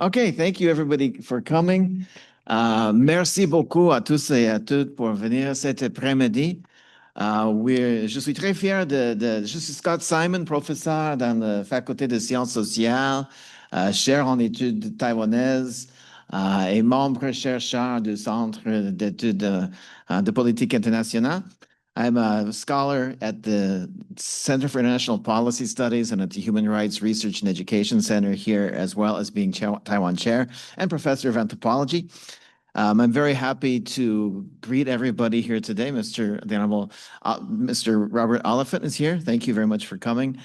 Okay, thank you everybody for coming. Merci beaucoup à tous et à toutes pour venir cet après-midi. Je suis très fier je suis Scott Simon, professeur dans la faculté de sciences sociales, cher en études taïwanaises et membre chercheur du Centre d'études de politique internationale. I'm a scholar at the Center for International Policy Studies and at the Human Rights Research and Education Center here, as well as being Taiwan Chair and Professor of Anthropology. I'm very happy to greet everybody here today. The Honorable Mr. Robert Oliphant is here. Thank you very much for coming.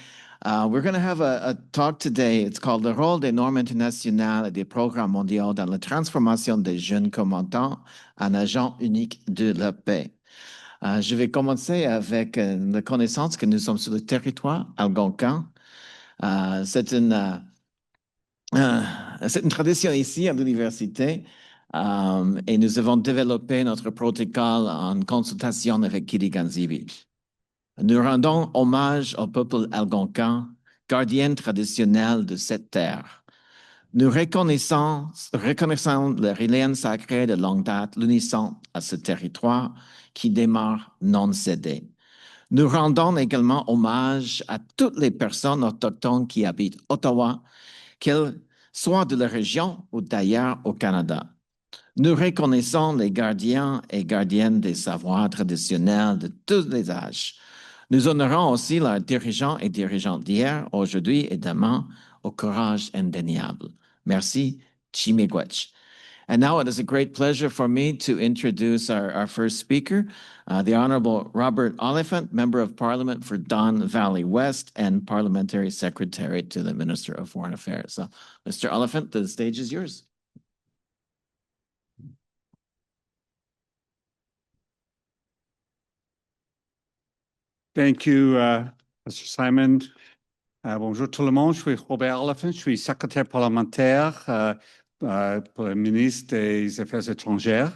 We're going to have a talk today. It's called Le rôle des normes internationales et des programmes mondiaux dans la transformation des jeunes combattants en agents uniques de la paix. Je vais commencer avec la connaissance que nous sommes sur le territoire algonquin. C'est une tradition ici à l'université et nous avons développé notre protocole en consultation avec Kiriganzibi. Nous rendons hommage au peuple algonquin, gardien traditionnel de cette terre. Nous reconnaissons le lien sacré de longue date, l'unissant à ce territoire qui demeure non cédé. Nous rendons également hommage à toutes les personnes autochtones qui habitent Ottawa, qu'elles soient de la région ou d'ailleurs au Canada. Nous reconnaissons les gardiens et gardiennes des savoirs traditionnels de tous les âges. Nous honorons aussi leurs dirigeants et dirigeantes d'hier, aujourd'hui et demain, au courage indéniable. Merci, Chimigwech. And now it is a great pleasure for me to introduce our first speaker, the Honorable Robert Oliphant, Member of Parliament for Don Valley West and Parliamentary Secretary to the Minister of Foreign Affairs. So, Mr. Oliphant, the stage is yours. Thank you, Mr. Simon. Bonjour tout le monde, je suis Robert Oliphant, je suis secrétaire parlementaire pour le ministre des Affaires étrangères.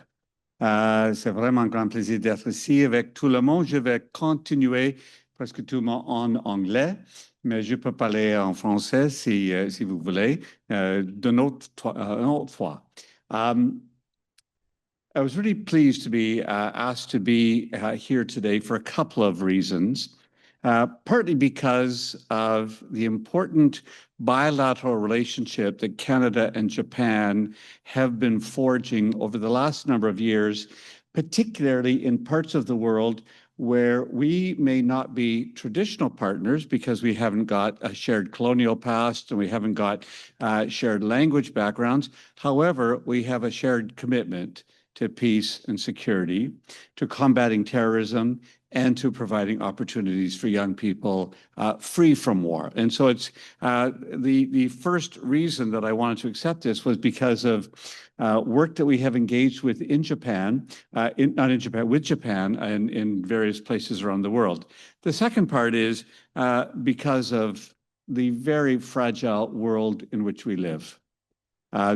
C'est vraiment un grand plaisir d'être ici avec tout le monde. Je vais continuer presque tout le monde en anglais, mais je peux parler en français si vous voulez, d'une autre fois. I was really pleased to be asked to be here today for a couple of reasons. Partly because of the important bilateral relationship that Canada and Japan have been forging over the last number of years, particularly in parts of the world where we may not be traditional partners because we haven't got a shared colonial past and we haven't got shared language backgrounds. However, we have a shared commitment to peace and security, to combating terrorism, and to providing opportunities for young people free from war. And so it's the first reason that I wanted to accept this was because of work that we have engaged with in Japan, with Japan and in various places around the world. The second part is because of the very fragile world in which we live.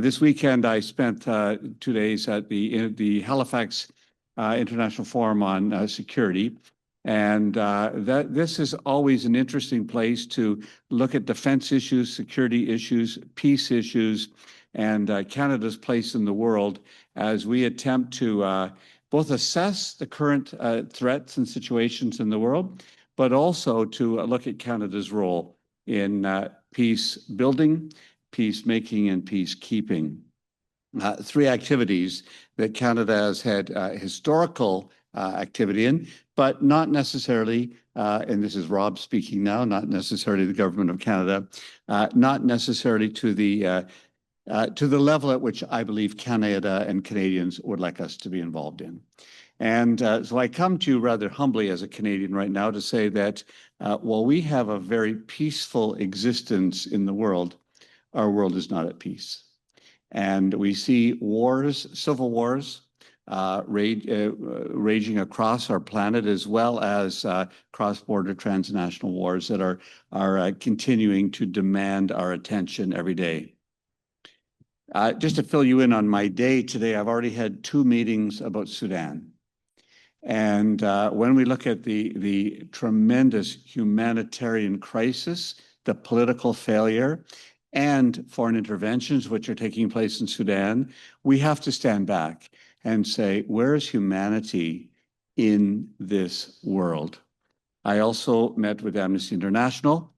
This weekend, I spent 2 days at the Halifax International Forum on Security. And this is always an interesting place to look at defense issues, security issues, peace issues, and Canada's place in the world as we attempt to both assess the current threats and situations in the world, but also to look at Canada's role in peace building, peacemaking, and peacekeeping. 3 activities that Canada has had historical activity in, but not necessarily, and this is Rob speaking now, not necessarily the government of Canada, not necessarily to the level at which I believe Canada and Canadians would like us to be involved in. And so I come to you rather humbly as a Canadian right now to say that while we have a very peaceful existence in the world, our world is not at peace. And we see wars, civil wars, raging across our planet, as well as cross-border transnational wars that are continuing to demand our attention every day. Just to fill you in on my day today, I've already had 2 meetings about Sudan. And when we look at the tremendous humanitarian crisis, the political failure, and foreign interventions, which are taking place in Sudan, we have to stand back and say, where is humanity in this world? I also met with Amnesty International.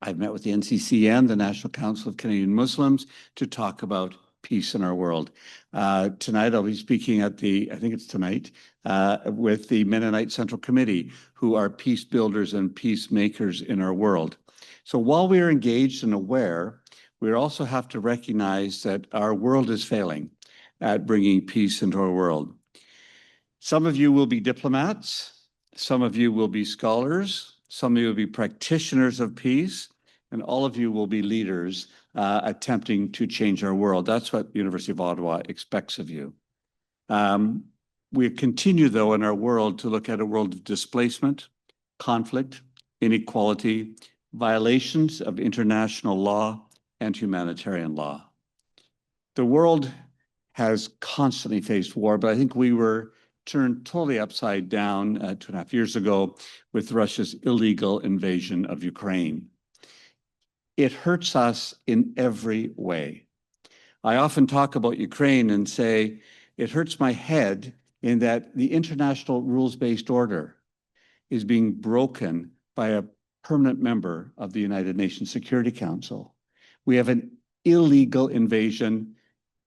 I've met with the NCCN, the National Council of Canadian Muslims, to talk about peace in our world. Tonight, I'll be speaking at I think it's tonight, with the Mennonite Central Committee, who are peace builders and peacemakers in our world. So while we are engaged and aware, we also have to recognize that our world is failing at bringing peace into our world. Some of you will be diplomats, some of you will be scholars, some of you will be practitioners of peace, and all of you will be leaders attempting to change our world. That's what the University of Ottawa expects of you. We continue, though, in our world to look at a world of displacement, conflict, inequality, violations of international law and humanitarian law. The world has constantly faced war, but I think we were turned totally upside down 2.5 years ago with Russia's illegal invasion of Ukraine. It hurts us in every way. I often talk about Ukraine and say, it hurts my head in that the international rules-based order is being broken by a permanent member of the United Nations Security Council. We have an illegal invasion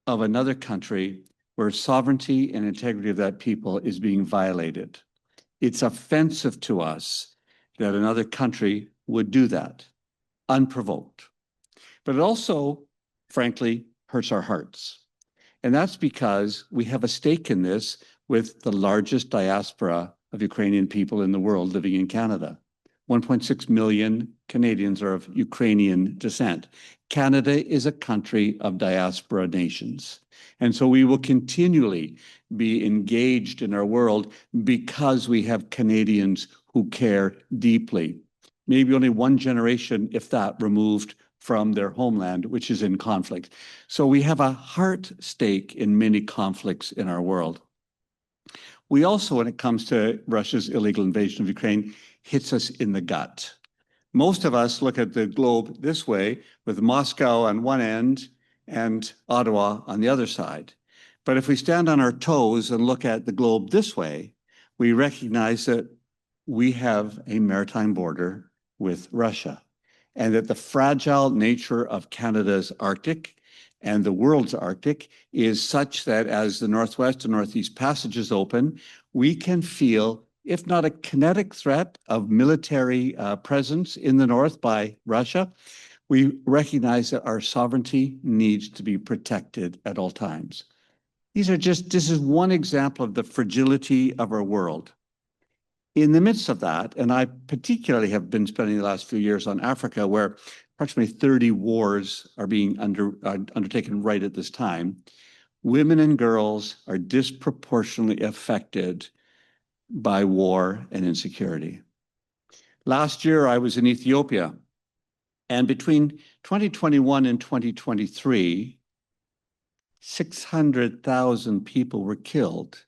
of another country where sovereignty and integrity of that people is being violated. It's offensive to us that another country would do that, unprovoked. But it also, frankly, hurts our hearts. And that's because we have a stake in this with the largest diaspora of Ukrainian people in the world living in Canada. 1.6 million Canadians are of Ukrainian descent. Canada is a country of diaspora nations. And so we will continually be engaged in our world because we have Canadians who care deeply. Maybe only one generation, if that, removed from their homeland, which is in conflict. So we have a heart stake in many conflicts in our world. We also, when it comes to Russia's illegal invasion of Ukraine, hits us in the gut. Most of us look at the globe this way, with Moscow on one end and Ottawa on the other side. But if we stand on our toes and look at the globe this way, we recognize that we have a maritime border with Russia, and that the fragile nature of Canada's Arctic and the world's Arctic is such that as the Northwest and Northeast passages open, we can feel, if not a kinetic threat of military presence in the North by Russia, we recognize that our sovereignty needs to be protected at all times. This is one example of the fragility of our world. In the midst of that, and I particularly have been spending the last few years on Africa, where approximately 30 wars are being undertaken right at this time, women and girls are disproportionately affected by war and insecurity. Last year, I was in Ethiopia, and between 2021 and 2023, 600,000 people were killed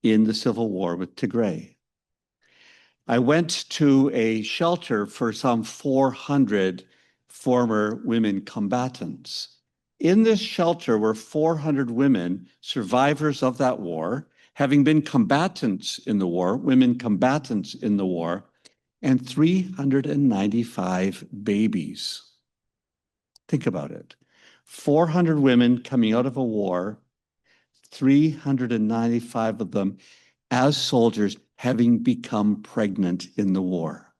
in the civil war with Tigray. I went to a shelter for some 400 former women combatants. In this shelter were 400 women, survivors of that war, having been combatants in the war, women combatants in the war, and 395 babies. Think about it. 400 women coming out of a war, 395 of them as soldiers having become pregnant in the war.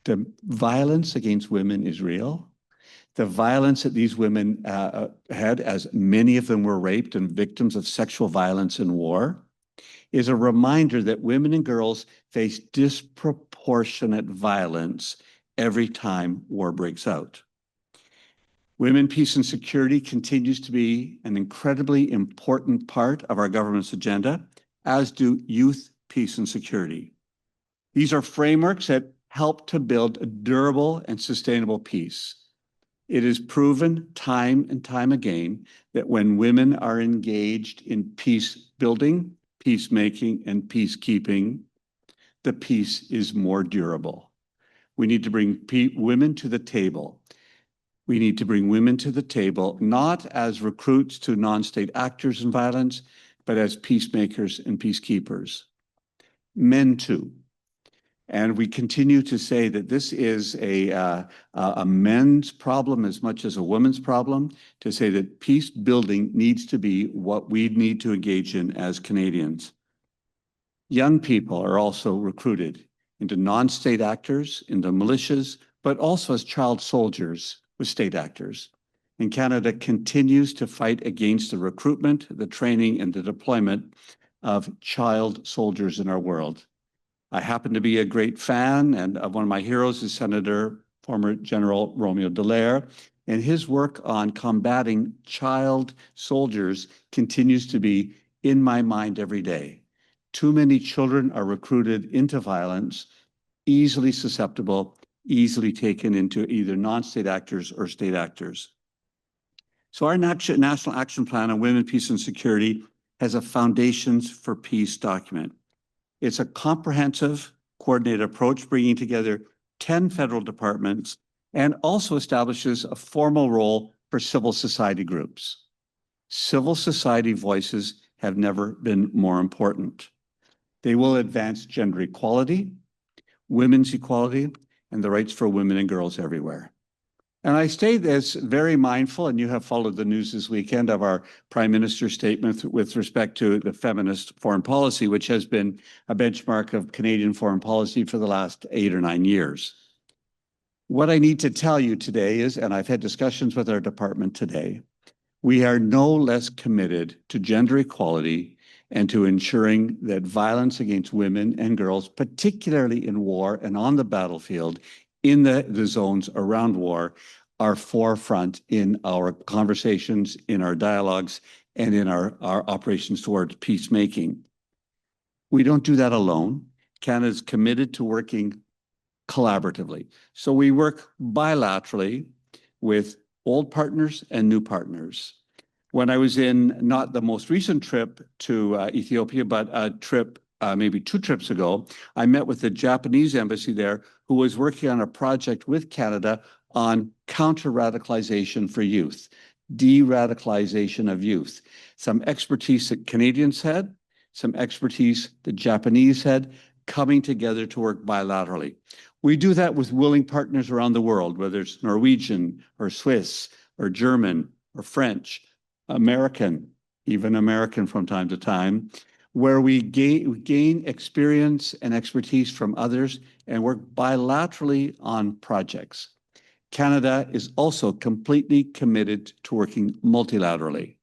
The violence against women is real. The violence that these women had, as many of them were raped and victims of sexual violence in war, is a reminder that women and girls face disproportionate violence every time war breaks out. Women, peace, and security continues to be an incredibly important part of our government's agenda, as do youth, peace, and security. These are frameworks that help to build a durable and sustainable peace. It is proven time and time again that when women are engaged in peace building, peacemaking, and peacekeeping, the peace is more durable. We need to bring women to the table. We need to bring women to the table, not as recruits to non-state actors in violence, but as peacemakers and peacekeepers. Men too. And we continue to say that this is a men's problem as much as a woman's problem, to say that peace building needs to be what we need to engage in as Canadians. Young people are also recruited into non-state actors, into militias, but also as child soldiers with state actors. And Canada continues to fight against the recruitment, the training, and the deployment of child soldiers in our world. I happen to be a great fan, and one of my heroes is former General Romeo Dallaire, and his work on combating child soldiers continues to be in my mind every day. Too many children are recruited into violence, easily susceptible, easily taken into either non-state actors or state actors. So our National Action Plan on Women, Peace and Security has a Foundations for Peace document. It's a comprehensive, coordinated approach, bringing together 10 federal departments, and also establishes a formal role for civil society groups. Civil society voices have never been more important. They will advance gender equality, women's equality, and the rights for women and girls everywhere. And I say this very mindful, and you have followed the news this weekend, of our Prime Minister's statement with respect to the feminist foreign policy, which has been a benchmark of Canadian foreign policy for the last 8 or 9 years. What I need to tell you today is, and I've had discussions with our department today, we are no less committed to gender equality and to ensuring that violence against women and girls, particularly in war and on the battlefield, in the zones around war, are forefront in our conversations, in our dialogues, and in our operations towards peacemaking. We don't do that alone. Canada is committed to working collaboratively. So we work bilaterally with old partners and new partners. When I was in, not the most recent trip to Ethiopia, but a trip maybe 2 trips ago, I met with the Japanese embassy there, who was working on a project with Canada on counter-radicalization for youth, de-radicalization of youth. Some expertise that Canadians had, some expertise the Japanese had, coming together to work bilaterally. We do that with willing partners around the world, whether it's Norwegian or Swiss or German or French, American, even American from time to time, where we gain experience and expertise from others and work bilaterally on projects. Canada is also completely committed to working multilaterally.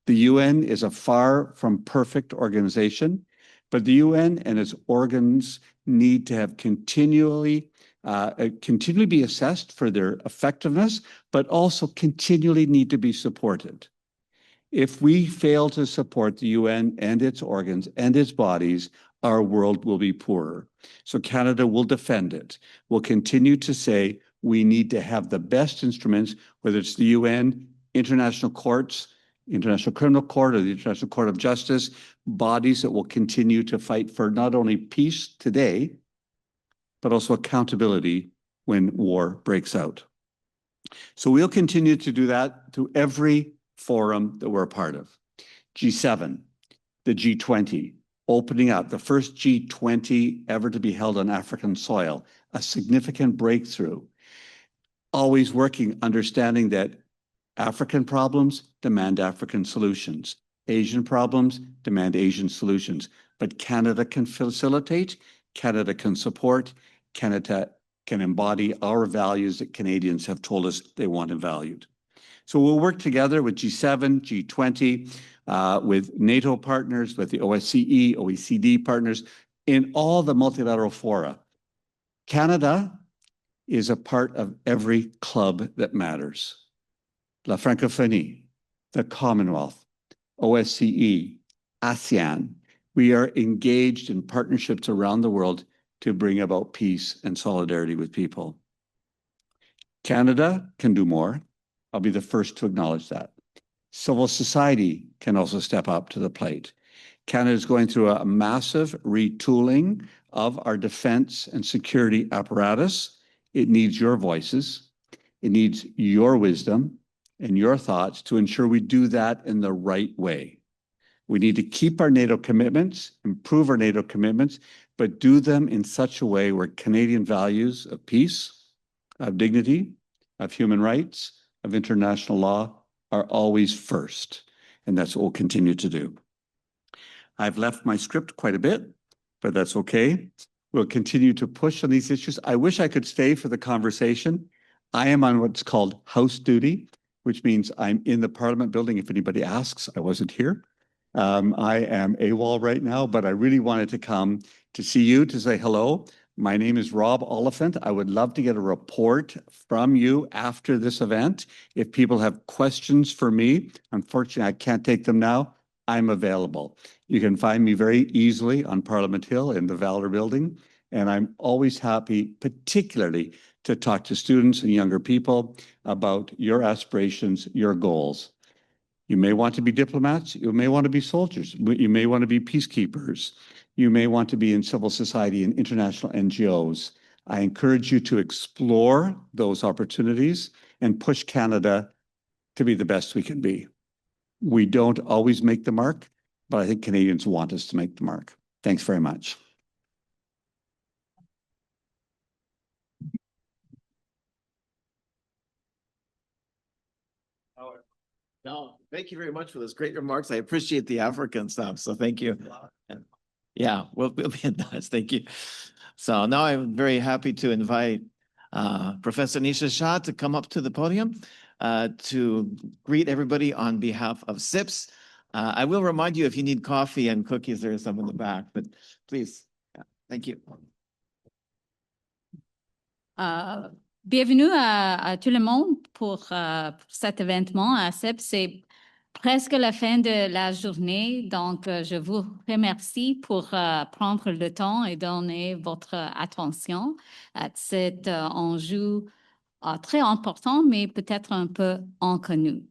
The UN is a far from perfect organization, but the UN and its organs need to have continually be assessed for their effectiveness, but also continually need to be supported. If we fail to support the UN and its organs and its bodies, our world will be poorer. So Canada will defend it. We'll continue to say we need to have the best instruments, whether it's the UN, international courts, International Criminal Court, or the International Court of Justice, bodies that will continue to fight for not only peace today, but also accountability when war breaks out. So we'll continue to do that through every forum that we're a part of. G7, the G20, opening up, the first G20 ever to be held on African soil, a significant breakthrough. Always working, understanding that African problems demand African solutions. Asian problems demand Asian solutions. But Canada can facilitate, Canada can support, Canada can embody our values that Canadians have told us they want and valued. So we'll work together with G7, G20, with NATO partners, with the OSCE, OECD partners, in all the multilateral fora. Canada is a part of every club that matters. La Francophonie, the Commonwealth, OSCE, ASEAN. We are engaged in partnerships around the world to bring about peace and solidarity with people. Canada can do more. I'll be the first to acknowledge that. Civil society can also step up to the plate. Canada is going through a massive retooling of our defense and security apparatus. It needs your voices. It needs your wisdom and your thoughts to ensure we do that in the right way. We need to keep our NATO commitments, improve our NATO commitments, but do them in such a way where Canadian values of peace, of dignity, of human rights, of international law are always first. And that's what we'll continue to do. I've left my script quite a bit, but that's okay. We'll continue to push on these issues. I wish I could stay for the conversation. I am on what's called house duty, which means I'm in the Parliament building. If anybody asks, I wasn't here. I am AWOL right now, but I really wanted to come to see you, to say hello. My name is Rob Oliphant. I would love to get a report from you after this event. If people have questions for me, unfortunately, I can't take them now. I'm available. You can find me very easily on Parliament Hill in the Valor Building, and I'm always happy, particularly to talk to students and younger people about your aspirations, your goals. You may want to be diplomats, you may want to be soldiers, you may want to be peacekeepers, you may want to be in civil society and international NGOs. I encourage you to explore those opportunities and push Canada to be the best we can be. We don't always make the mark, but I think Canadians want us to make the mark. Thanks very much. No, thank you very much for those great remarks. I appreciate the African stuff. So thank you. Yeah, we'll be in touch. Thank you. So now I'm very happy to invite Professor Nisha Shah to come up to the podium to greet everybody on behalf of CIPS. I will remind you, if you need coffee and cookies, there is some in the back, but please. Yeah, thank you. Bienvenue à tout le monde pour cet événement à CIPS. C'est presque la fin de la journée, donc je vous remercie pour prendre le temps et donner votre attention à cet enjeu très important, mais peut-être un peu inconnu.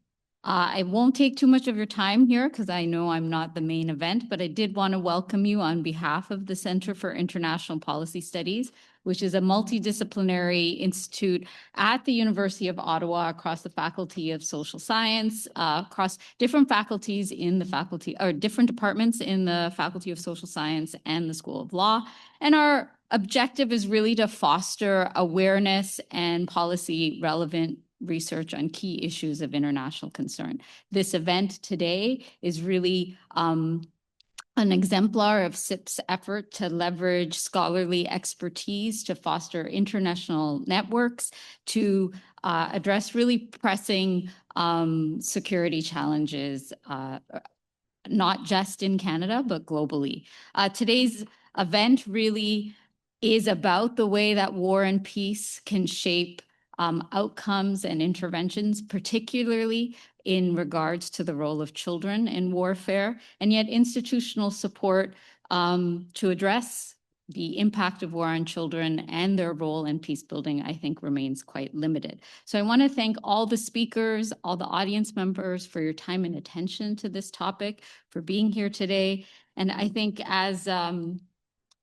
I won't take too much of your time here because I know I'm not the main event, but I did want to welcome you on behalf of the Center for International Policy Studies, which is a multidisciplinary institute at the University of Ottawa across the Faculty of Social Science, across different faculties in the faculty, or different departments in the Faculty of Social Science and the School of Law. And our objective is really to foster awareness and policy relevant research on key issues of international concern. This event today is really an exemplar of CIPS' effort to leverage scholarly expertise to foster international networks to address really pressing security challenges, not just in Canada, but globally. Today's event really is about the way that war and peace can shape outcomes and interventions, particularly in regards to the role of children in warfare, and yet institutional support to address the impact of war on children and their role in peace building, I think, remains quite limited. So I want to thank all the speakers, all the audience members for your time and attention to this topic, for being here today. And I think, as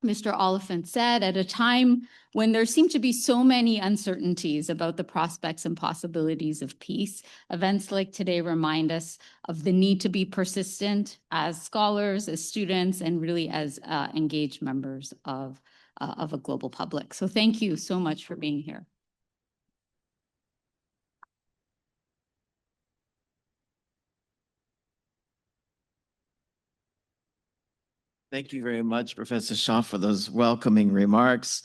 Mr. Oliphant said, at a time when there seem to be so many uncertainties about the prospects and possibilities of peace, events like today remind us of the need to be persistent as scholars, as students, and really as engaged members of a global public. So thank you so much for being here. Thank you very much, Professor Shah, for those welcoming remarks.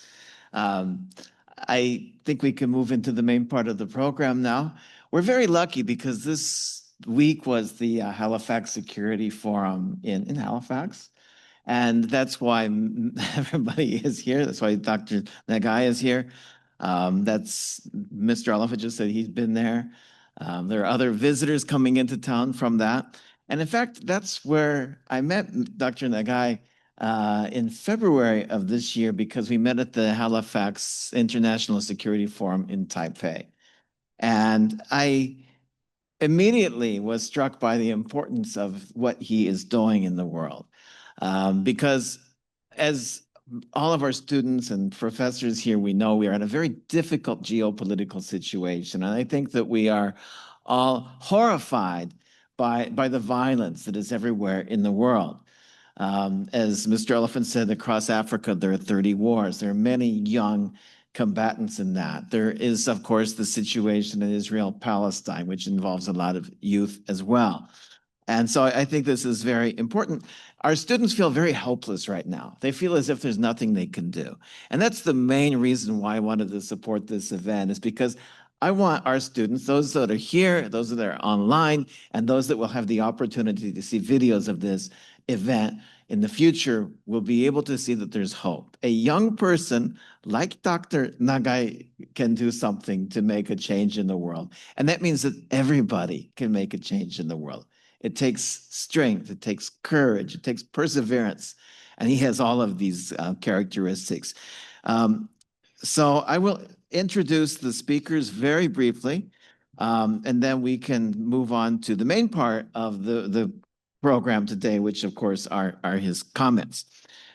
I think we can move into the main part of the program now. We're very lucky because this week was the Halifax Security Forum in Halifax. And that's why everybody is here. That's why Dr. Nagai is here. That's Mr. Oliphant just said he's been there. There are other visitors coming into town from that. And in fact, that's where I met Dr. Nagai in February of this year, because we met at the Halifax International Security Forum in Taipei. And I immediately was struck by the importance of what he is doing in the world. Because as all of our students and professors here, we know we are in a very difficult geopolitical situation. And I think that we are all horrified by the violence that is everywhere in the world. As Mr. Elephant said, across Africa, there are 30 wars. There are many young combatants in that. There is, of course, the situation in Israel-Palestine, which involves a lot of youth as well. And so I think this is very important. Our students feel very helpless right now. They feel as if there's nothing they can do. And that's the main reason why I wanted to support this event, is because I want our students, those that are here, those that are online, and those that will have the opportunity to see videos of this event in the future will be able to see that there's hope. A young person like Dr. Nagai can do something to make a change in the world. And that means that everybody can make a change in the world. It takes strength, it takes courage, it takes perseverance. And he has all of these characteristics. So I will introduce the speakers very briefly, and then we can move on to the main part of the program today, which of course are his comments.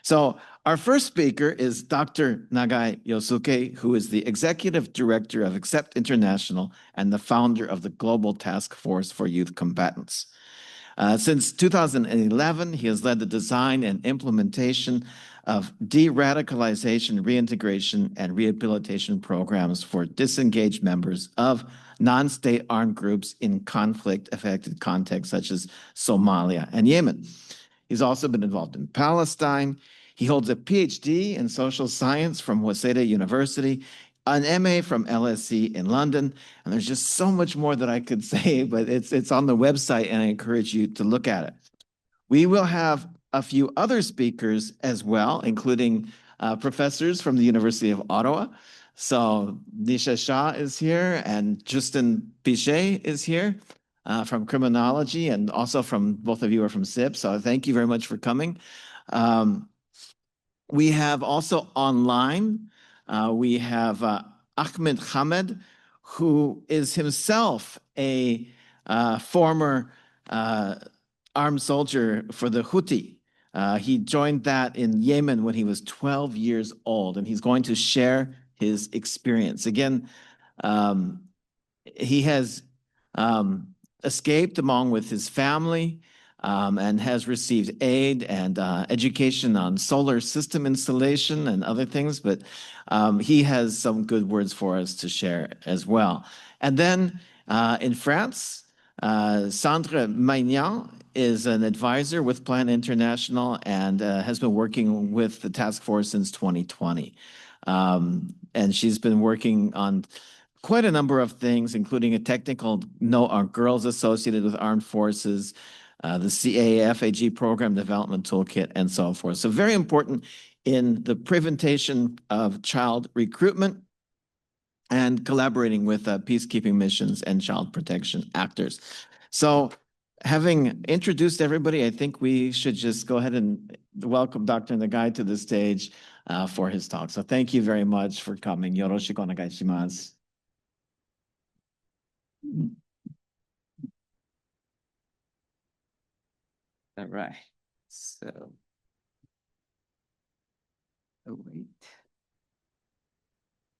So our first speaker is Dr. Nagai Yosuke, who is the Executive Director of ACCEPT International and the founder of the Global Task Force for Youth Combatants. Since 2011, he has led the design and implementation of de-radicalization, reintegration, and rehabilitation programs for disengaged members of non-state armed groups in conflict-affected contexts such as Somalia and Yemen. He's also been involved in Palestine. He holds a PhD in social science from Waseda University, an MA from LSE in London, and there's just so much more that I could say, but it's on the website, and I encourage you to look at it. We will have a few other speakers as well, including professors from the University of Ottawa. So Nisha Shah is here, and Justin Pichet is here from criminology, and also from both of you are from CIPS. So thank you very much for coming. We have also online, we have Ahmed Hamed, who is himself a former armed soldier for the Houthi. He joined that in Yemen when he was 12 years old, and he's going to share his experience. Again, he has escaped along with his family and has received aid and education on solar system installation and other things, but he has some good words for us to share as well. And then in France, Sandra Magnan is an advisor with Plan International and has been working with the task force since 2020. And she's been working on quite a number of things, including a technical note on girls associated with armed forces, the CAFAG program development toolkit, and so forth. So very important in the prevention of child recruitment and collaborating with peacekeeping missions and child protection actors. So having introduced everybody, I think we should just go ahead and welcome Dr. Nagai to the stage for his talk. So thank you very much for coming. Yoroshiku onegai shimasu. All right. So, oh, wait.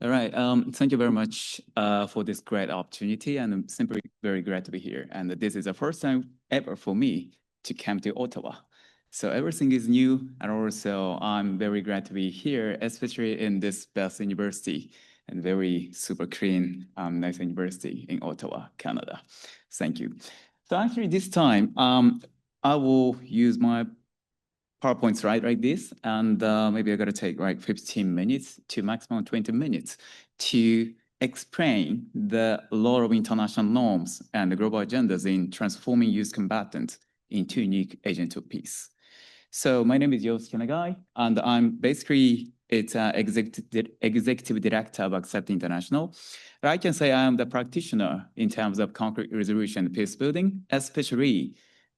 All right. Thank you very much for this great opportunity, and I'm simply very glad to be here. And this is the first time ever for me to come to Ottawa. So everything is new, and also I'm very glad to be here, especially in this best university and very super clean, nice university in Ottawa, Canada. Thank you. So actually this time, I will use my PowerPoint slide like this, and maybe I gotta take like 15 minutes to maximum 20 minutes to explain the law of international norms and the global agendas in transforming youth combatants into unique agents of peace. So my name is Yosuke Nagai, and I'm basically executive director of ACCEPT International. But I can say I am the practitioner in terms of conflict resolution and peace building, especially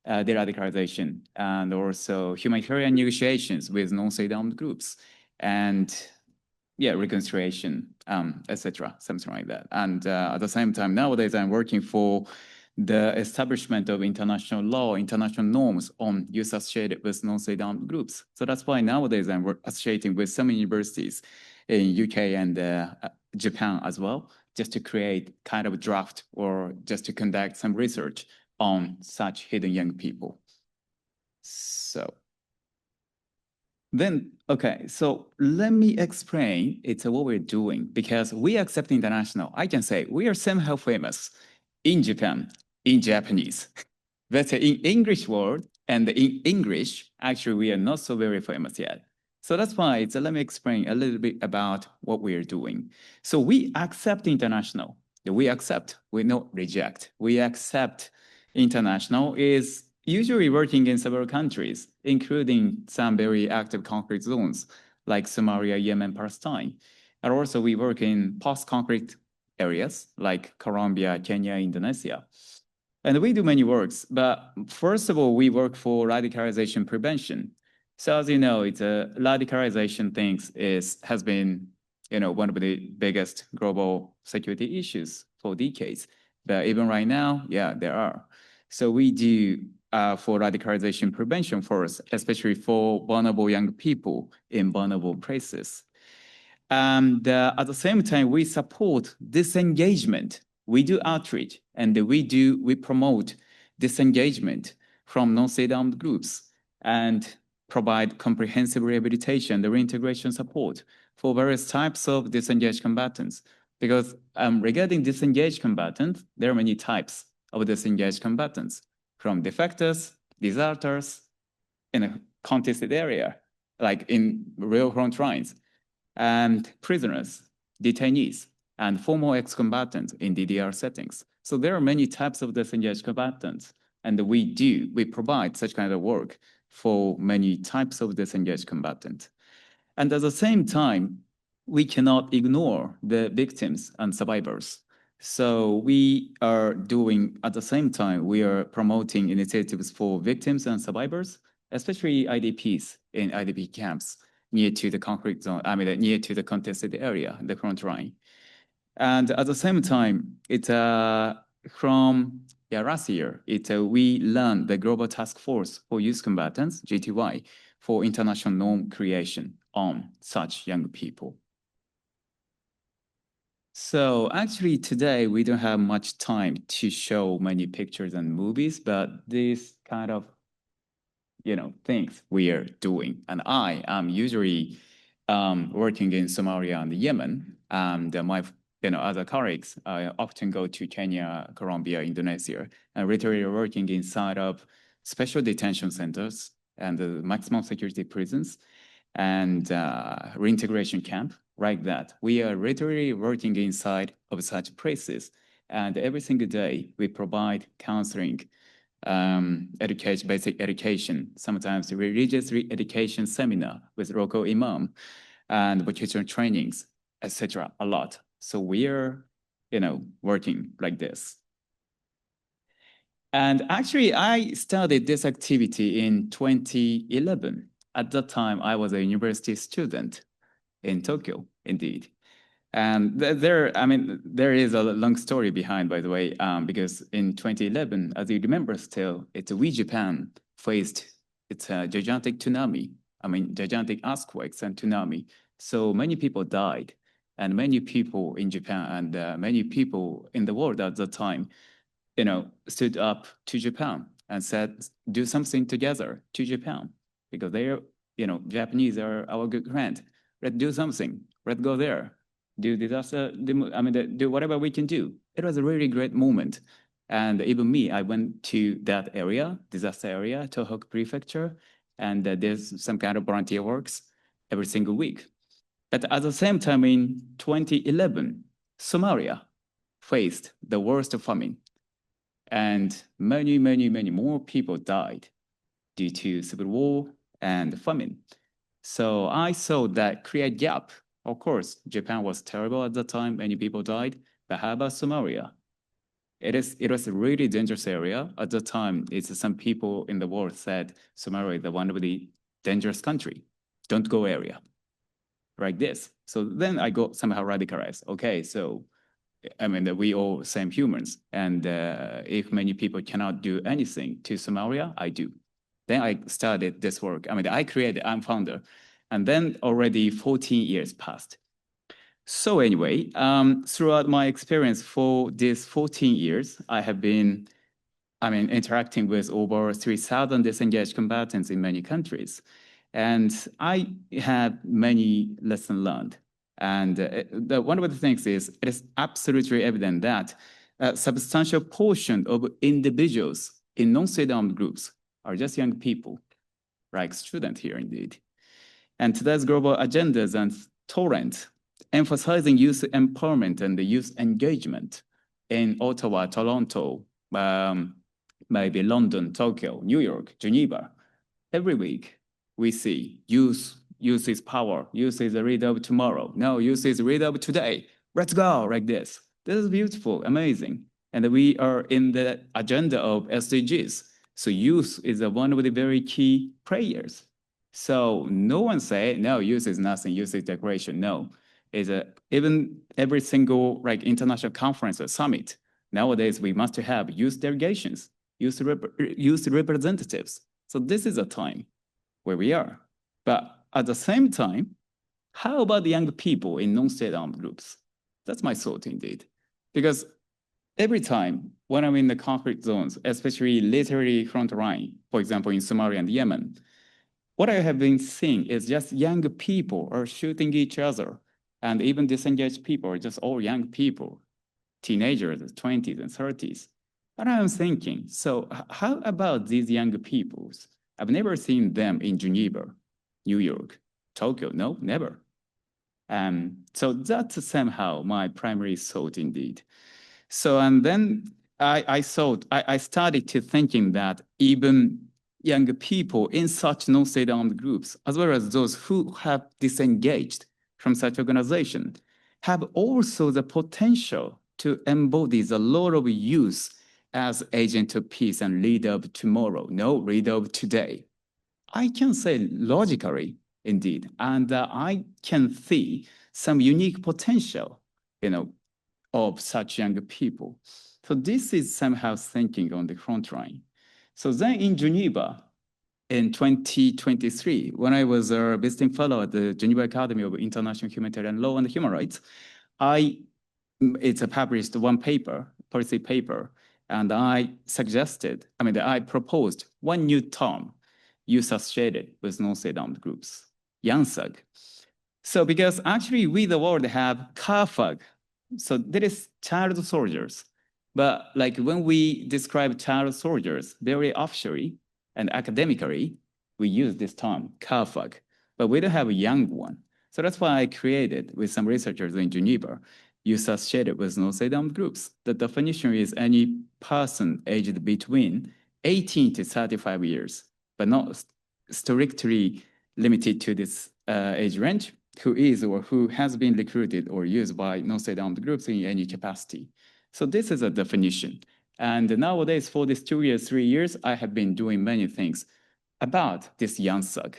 de-radicalization and also humanitarian negotiations with non-state armed groups and reconciliation, etc., something like that. And at the same time, nowadays I'm working for the establishment of international law, international norms on use associated with non-state armed groups. So that's why nowadays I'm associating with some universities in UK and Japan as well, just to create kind of a draft or just to conduct some research on such hidden young people. So then, okay, so let me explain what we're doing, because we accept international. I can say we are somehow famous in Japan, in Japanese. But in English world and in English, actually, we are not so very famous yet. So that's why, let me explain a little bit about what we are doing. So we accept international. We accept, we not reject. We accept international is usually working in several countries, including some very active conflict zones like Somalia, Yemen, Palestine. And also we work in post-conflict areas like Colombia, Kenya, Indonesia. And we do many works, but first of all, we work for radicalization prevention. So as you know, radicalization has been, one of the biggest global security issues for decades. But even right now, yeah, there are. So we do for radicalization prevention first, especially for vulnerable young people in vulnerable places. And at the same time, we support disengagement. We do outreach, and we promote disengagement from non-state armed groups and provide comprehensive rehabilitation, the reintegration support for various types of disengaged combatants. Because regarding disengaged combatants, there are many types of disengaged combatants, from defectors, deserters, in a contested area, like in real front lines, and prisoners, detainees, and former ex-combatants in DDR settings. So there are many types of disengaged combatants, and we provide such kind of work for many types of disengaged combatants. And at the same time, we cannot ignore the victims and survivors. So we are doing, at the same time, we are promoting initiatives for victims and survivors, especially IDPs in IDP camps near to the conflict zone, near to the contested area, the front line. And at the same time, last year, we learned the Global Taskforce for Youth Combatants, GTY, for international norm creation on such young people. So actually today, we don't have much time to show many pictures and movies, but this kind of things we are doing. And I am usually working in Somalia and Yemen, and my other colleagues often go to Kenya, Colombia, Indonesia, and literally working inside of special detention centers and the maximum security prisons and reintegration camp, like that. We are literally working inside of such places, and every single day we provide counseling, education, basic education, sometimes religious education seminar with local imam, and vocational trainings, etc. a lot. So we are, working like this. And actually, I started this activity in 2011. At that time, I was a university student in Tokyo, indeed. And there is a long story behind, by the way, because in 2011, as you remember still, we Japan faced a gigantic tsunami, gigantic earthquakes and tsunami. So many people died, and many people in Japan and many people in the world at the time, stood up to Japan and said, do something together to Japan, because they're, Japanese are our good friend. Let's do something. Let's go there. Do disaster, do whatever we can do. It was a really great moment. And even me, I went to that area, disaster area, Tohoku Prefecture, and there's some kind of volunteer works every single week. But at the same time, in 2011, Somalia faced the worst famine. And many, many, many more people died due to civil war and famine. So I saw that create gap. Of course, Japan was terrible at the time, many people died, but how about Somalia? It was a really dangerous area. At the time, some people in the world said Somalia is one of the dangerous country. Don't go area, like this. So then I got somehow radicalized. Okay, so I mean, we all same humans. And if many people cannot do anything to Somalia, I do. Then I started this work. I mean, I'm founder. And then already 14 years passed. So anyway, throughout my experience for these 14 years, I have been, interacting with over 3,000 disengaged combatants in many countries. And I had many lessons learned. And one of the things is, it is absolutely evident that a substantial portion of individuals in non-state armed groups are just young people, like students here indeed. And today's global agendas and torrent, emphasizing youth empowerment and the youth engagement in Ottawa, Toronto, maybe London, Tokyo, New York, Geneva. Every week we see youth is power, youth is the leader of tomorrow. No, youth is the leader of today. Let's go, like this. This is beautiful, amazing. And we are in the agenda of SDGs. So youth is one of the very key players. So no one say, no, youth is nothing, youth is decoration. No, even every single international conference or summit, nowadays we must have youth delegations, youth representatives. So this is a time where we are. But at the same time, how about the young people in non-state armed groups? That's my thought indeed. Because every time when I'm in the conflict zones, especially literally front line, for example, in Somalia and Yemen, what I have been seeing is just young people are shooting each other, and even disengaged people are just all young people, teenagers, 20s and 30s. And I'm thinking, so how about these young peoples? I've never seen them in Geneva, New York, Tokyo. No, never. So that's somehow my primary thought indeed. So, and then I started to thinking that even young people in such non-state armed groups, as well as those who have disengaged from such organization, have also the potential to embody a lot of youth as agent of peace and leader of tomorrow, no, leader of today. I can say logically, indeed, and I can see some unique potential, of such young people. So this is somehow thinking on the front line. So then in Geneva, in 2023, when I was a visiting fellow at the Geneva Academy of International Humanitarian Law and Human Rights, it's a published one paper, policy paper, and I proposed one new term youth associated with non-state armed groups, YANSAG. So because actually we, the world, have CAFAG. So there is child soldiers. But when we describe child soldiers very officially and academically, we use this term, CAFAG. But we don't have a young one. So that's why I created, with some researchers in Geneva, youth associated with non-state armed groups. The definition is any person aged between 18 to 35 years, but not strictly limited to this age range, who is or who has been recruited or used by non-state armed groups in any capacity. So this is a definition. And nowadays, for these 2 years, 3 years, I have been doing many things about this YANSAG.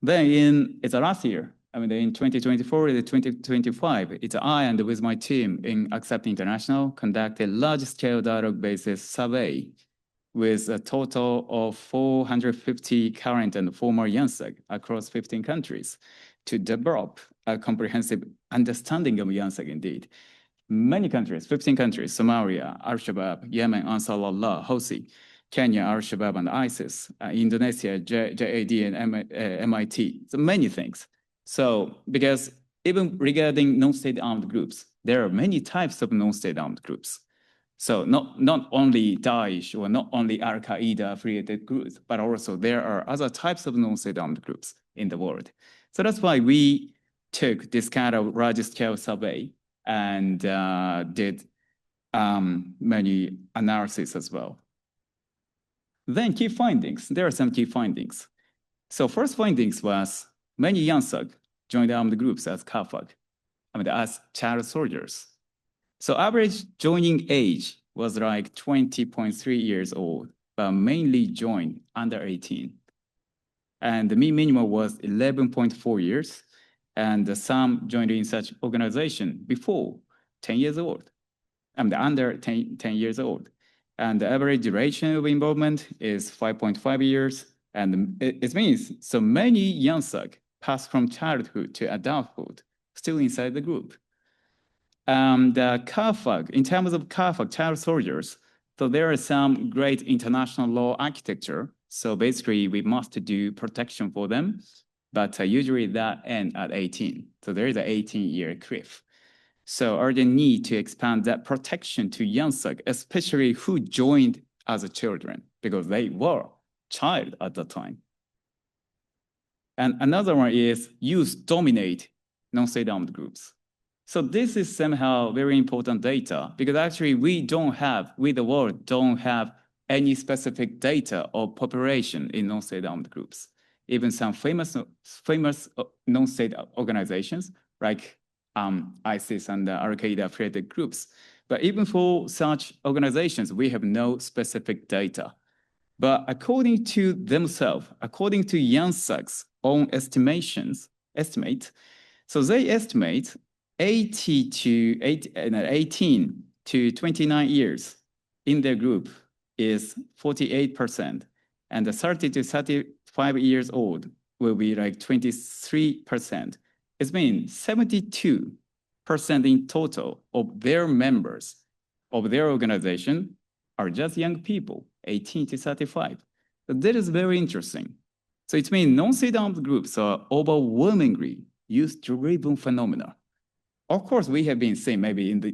Then it's last year, in 2024 to 2025, it's I and with my team in Accept International conducted large-scale dialogue-based survey with a total of 450 current and former YANSAG across 15 countries to develop a comprehensive understanding of YANSAG indeed. Many countries, 15 countries, Somalia, Al-Shabaab, Yemen, Ansar Allah, Houthi, Kenya, Al-Shabaab and ISIS, Indonesia, JAD and MIT, so many things. So because even regarding non-state armed groups, there are many types of non-state armed groups. So not only Daesh or not only Al-Qaeda affiliated groups, but also there are other types of non-state armed groups in the world. So that's why we took this kind of large-scale survey and did many analyses as well. Then key findings. There are some key findings. So first findings was many YANSAG joined armed groups as CAFAG, as child soldiers. So average joining age was 20.3 years old, but mainly joined under 18. And the mean minimum was 11.4 years. and some joined in such organization before 10 years old. I'm under 10 years old. And the average duration of involvement is 5.5 years. And it means so many YANSAG pass from childhood to adulthood, still inside the group. The CAFAG, in terms of CAFAG, child soldiers, so there is some great international law architecture. So basically, we must do protection for them, but usually that ends at 18. So there is an 18-year cliff. So urgent need to expand that protection to YANSAG, especially who joined as a children, because they were child at the time. And another one is youth dominate non-state armed groups. So this is somehow very important data, because actually we the world don't have any specific data of population in non-state armed groups. Even some famous non-state organizations like ISIS and Al-Qaeda affiliated groups. But even for such organizations, we have no specific data. But according to themselves, according to YANSAG's own estimate, so they estimate 18 to 29 years in their group is 48%, and the 30 to 35 years old will be like 23%. It means 72% in total of their members of their organization are just young people, 18 to 35. So that is very interesting. So it means non-state armed groups are overwhelmingly youth-driven phenomena. Of course, we have been seeing maybe in the,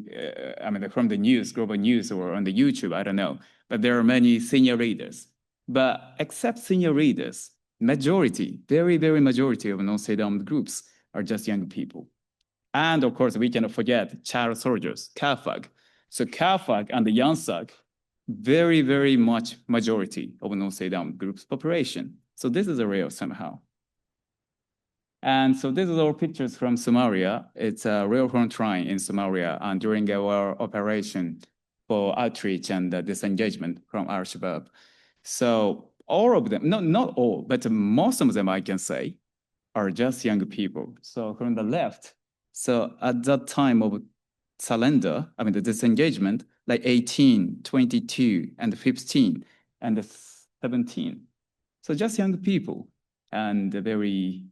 from the news, global news, or on the YouTube, I don't know, but there are many senior leaders. But except senior leaders, majority, very, very majority of non-state armed groups are just young people. And of course, we cannot forget child soldiers, CAFAG. So CAFAG and the YANSAG, very, very much majority of non-state armed groups population. So this is a real somehow. And so this is all pictures from Somalia. It's a real frontline in Somalia and during our operation for outreach and disengagement from Al-Shabaab. So all of them, not all, but most of them I can say are just young people. So from the left, so at that time of surrender, the disengagement, like 18, 22, and 15, and 17. So just young people and a very,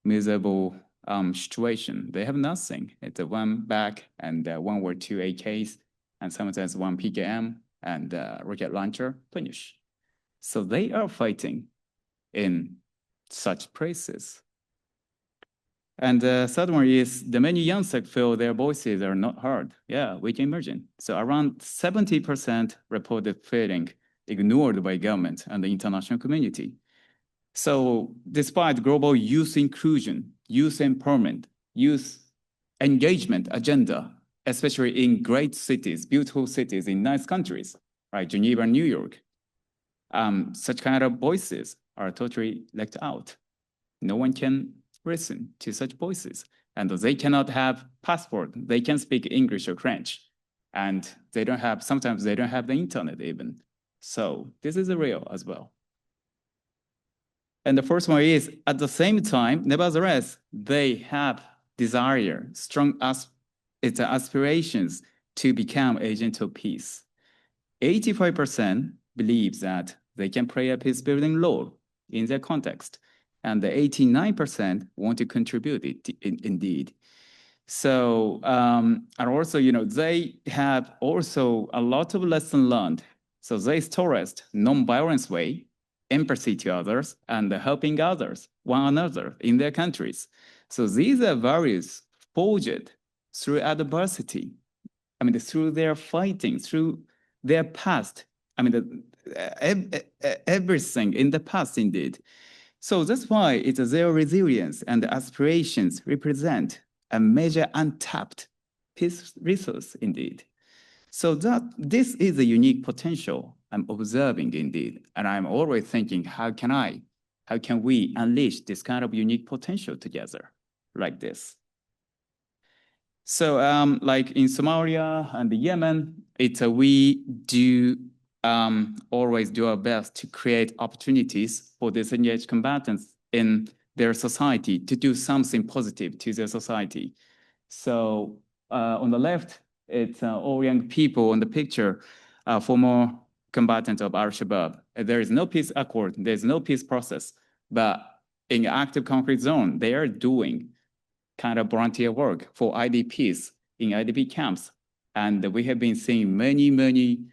miserable situation. They have nothing. It's a one bag and one or two AKs, and sometimes one PKM and rocket launcher, finish. So they are fighting in such places. And the third one is the many YANSAG feel their voices are not heard. Yeah, we can imagine. So around 70% reported feeling ignored by government and the international community. So despite global youth inclusion, youth empowerment, youth engagement agenda, especially in great cities, beautiful cities in nice countries, like Geneva and New York, such kind of voices are totally left out. No one can listen to such voices. And they cannot have passport. They can speak English or French. And they don't have, sometimes they don't have the internet even. So this is real as well. And the first one is, at the same time, nevertheless, they have desire, strong aspirations to become agents of peace. 85% believes that they can play a peace-building role in their context. And the 89% want to contribute it indeed. So, and also, they have also a lot of lessons learned. So they stress non-violence way, empathy to others, and helping others, one another in their countries. So these are values forged through adversity. Through their fighting, through their past. Everything in the past indeed. So that's why it's their resilience and aspirations represent a major untapped peace resource indeed. So this is a unique potential I'm observing indeed. And I'm always thinking, how can we unleash this kind of unique potential together like this? So like in Somalia and the Yemen, we do always do our best to create opportunities for disengaged combatants in their society, to do something positive to their society. So on the left, it's all young people on the picture, former combatants of Al-Shabaab. There is no peace accord, there's no peace process, but in active conflict zone, they are doing kind of volunteer work for IDPs in IDP camps. And we have been seeing many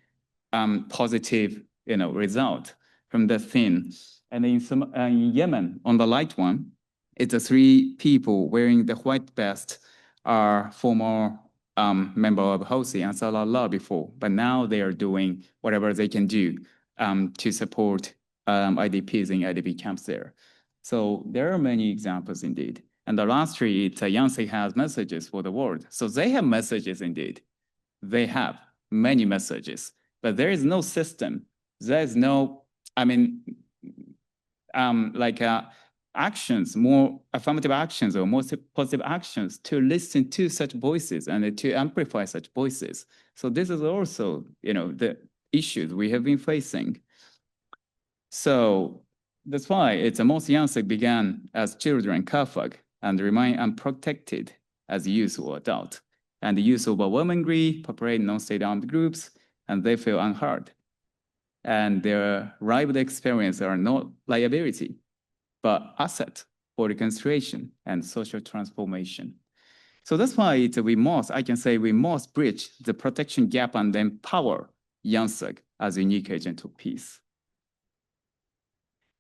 positive, result from the thing. And in Yemen, on the light one, it's the 3 people wearing the white vest are former member of Houthi and Ansarullah before, but now they are doing whatever they can do to support IDPs in IDP camps there. So there are many examples indeed. And the last 3, it's YANSAG has messages for the world. So they have messages indeed. They have many messages, but there is no system. There is no, actions, more affirmative actions or more positive actions to listen to such voices and to amplify such voices. So this is also, the issues we have been facing. So that's why it's most YANSAG began as children, Kafag, and remain unprotected as youth or adult. And the youth overwhelmingly populate non-state armed groups, and they feel unheard. And their lived experience are not liability, but asset for reconciliation and social transformation. So that's why we must bridge the protection gap and empower YANSAG as a unique agent of peace.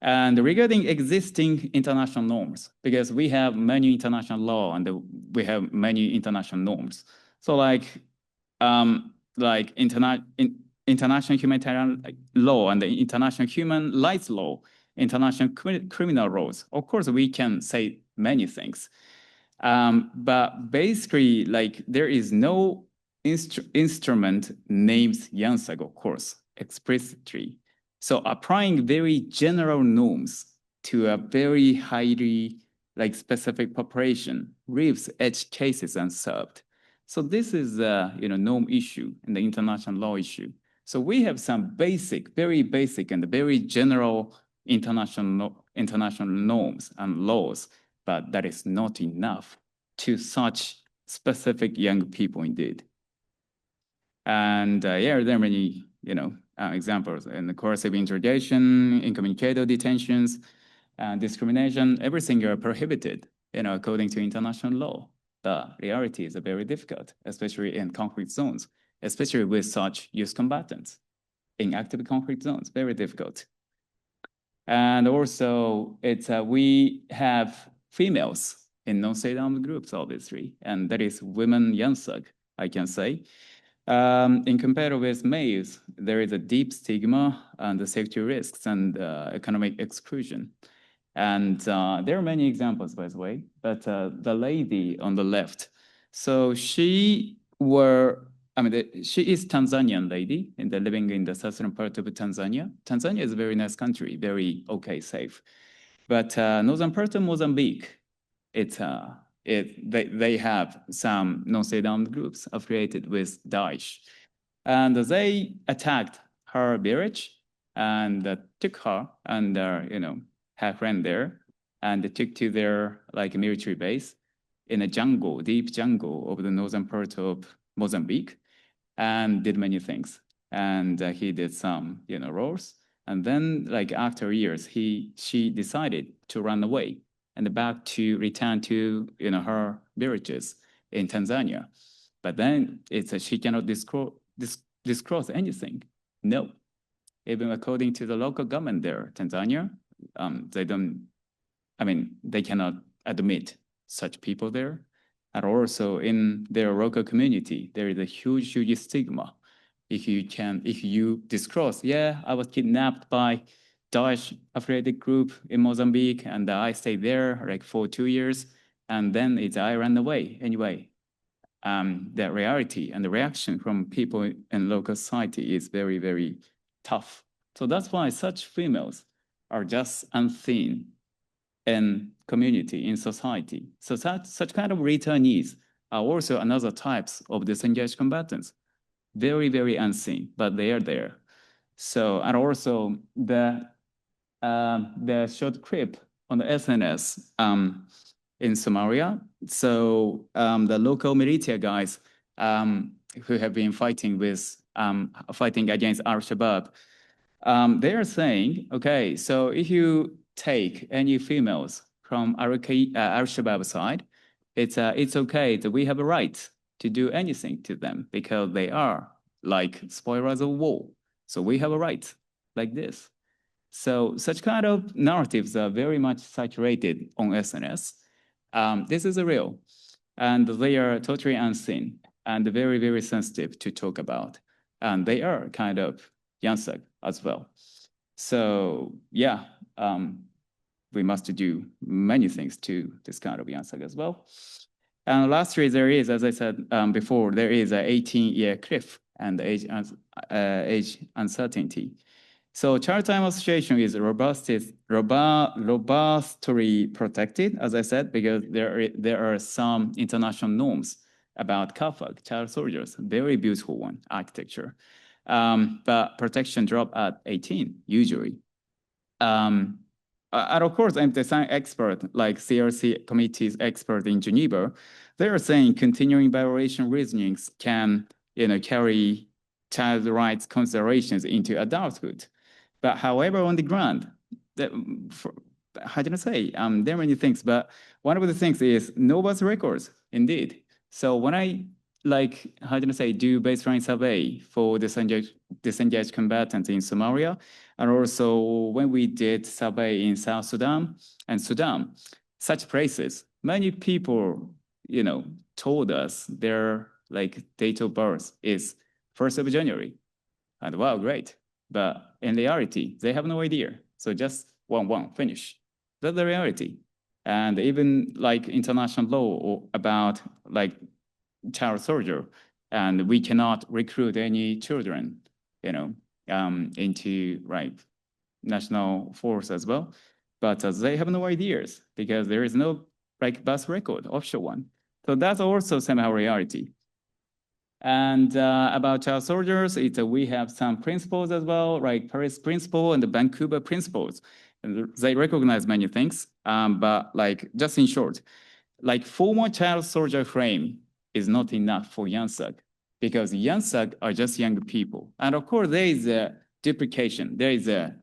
And regarding existing international norms, because we have many international law and we have many international norms. So international humanitarian law and the international human rights law, international criminal laws. Of course, we can say many things, but basically, there is no instrument named YANSAG, of course, explicitly. So applying very general norms to a very highly specific population leaves edge cases unserved. So this is a norm issue and the international law issue. So we have some very basic and very general international norms and laws, but that is not enough to such specific young people indeed. And there are many examples in the coercive interrogation, incommunicado detentions, and discrimination. Everything are prohibited, according to international law. The reality is very difficult, especially in conflict zones, especially with such youth combatants in active conflict zones, very difficult. And also, we have females in non-state armed groups, obviously, and that is women YANSAG, I can say. In comparison with males, there is a deep stigma and the safety risks and economic exclusion. And there are many examples, by the way, but the lady on the left, so she is Tanzanian lady and living in the southern part of Tanzania. Tanzania is a very nice country, very safe. But northern part of Mozambique, they have some non-state armed groups affiliated with Daesh. And they attacked her village and took her and her friend there, and they took to their military base in a jungle, deep jungle of the northern part of Mozambique, and did many things. And he did some roles. And then after years, she decided to run away and return to her villages in Tanzania. But then she cannot disclose anything. No, even according to the local government there, Tanzania, they cannot admit such people there. And also in their local community, there is a huge stigma. If you disclose, yeah, I was kidnapped by Daesh affiliated group in Mozambique, and I stayed there for 2 years, and then I ran away anyway. The reality and the reaction from people in local society is very tough. So that's why such females are just unseen in community, in society. So such kind of returnees are also another types of disengaged combatants. Very unseen, but they are there. So, and also the short clip on the SNS in Somalia. So the local militia guys who have been fighting against Al-Shabaab, they are saying, okay, so if you take any females from Al-Shabaab side, it's okay that we have a right to do anything to them because they are like spoilers of war. So we have a right like this. So such kind of narratives are very much saturated on SNS. This is real, and they are totally unseen and very, very sensitive to talk about. And they are kind of YANSAG as well. So yeah, we must do many things to this kind of YANSAG as well. And lastly, there is, as I said before, there is an 18-year cliff and age uncertainty. So child time association is robustly protected, as I said, because there are some international norms about CAFAG, child soldiers, very beautiful one, architecture. But protection drop at 18, usually. And of course, I'm the design expert, like CRC committee's expert in Geneva. They are saying continuing violation reasonings can, carry child rights considerations into adulthood. But however, on the ground, how can I say? There are many things, but one of the things is nobody's records, indeed. So when I how can I say, do baseline survey for disengaged combatants in Somalia, and also when we did survey in South Sudan and Sudan, such places, many people, told us their date of birth is 1st of January. And wow, great. But in reality, they have no idea. So just 1-1, finish. That's the reality. And even international law about child soldier, and we cannot recruit any children, into national force as well. But they have no ideas because there is no birth record, official one. So that's also somehow reality. And about child soldiers, we have some principles as well, like Paris Principle and the Vancouver Principles. And they recognize many things, but just in short, formal child soldier frame is not enough for YANSAG because YANSAG are just young people. And of course, there is a duplication. There is a,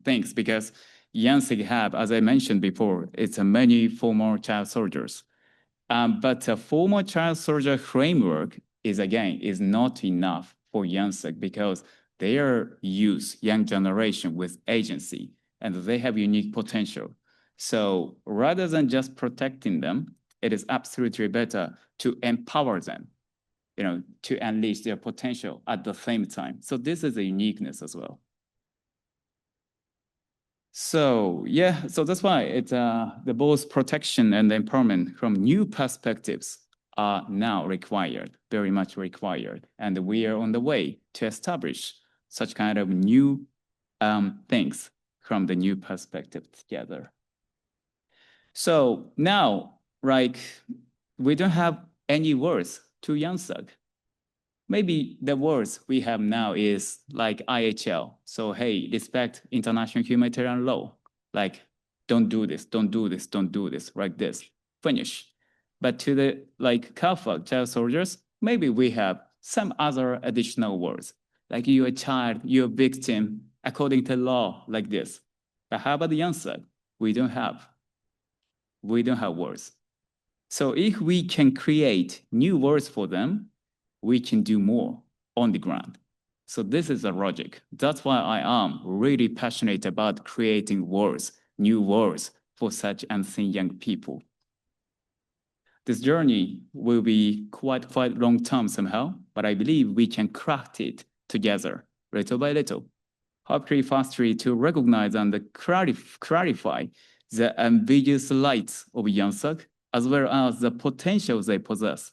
things because YANSAG have, as I mentioned before, it's a many formal child soldiers. But a formal child soldier framework is not enough for YANSAG because they are young generation with agency and they have unique potential. So rather than just protecting them, it is absolutely better to empower them, to unleash their potential at the same time. So this is a uniqueness as well. So yeah, so that's why it's the both protection and empowerment from new perspectives are now required, very much required. And we are on the way to establish such kind of new things from the new perspective together. So now, we don't have any words to YANSAG. Maybe the words we have now is IHL. So, hey, respect international humanitarian law. Don't do this, don't do this, don't do this, like this, finish. But to the CAFAG, child soldiers, maybe we have some other additional words, you're a child, you're a victim, according to law, like this. But how about the YANSAG? We don't have words. So if we can create new words for them, we can do more on the ground. So this is the logic. That's why I am really passionate about creating words, new words for such unseen young people. This journey will be quite long term somehow, but I believe we can craft it together, little by little. Hopefully firstly to recognize and clarify the ambiguous lights of YANSAG, as well as the potential they possess.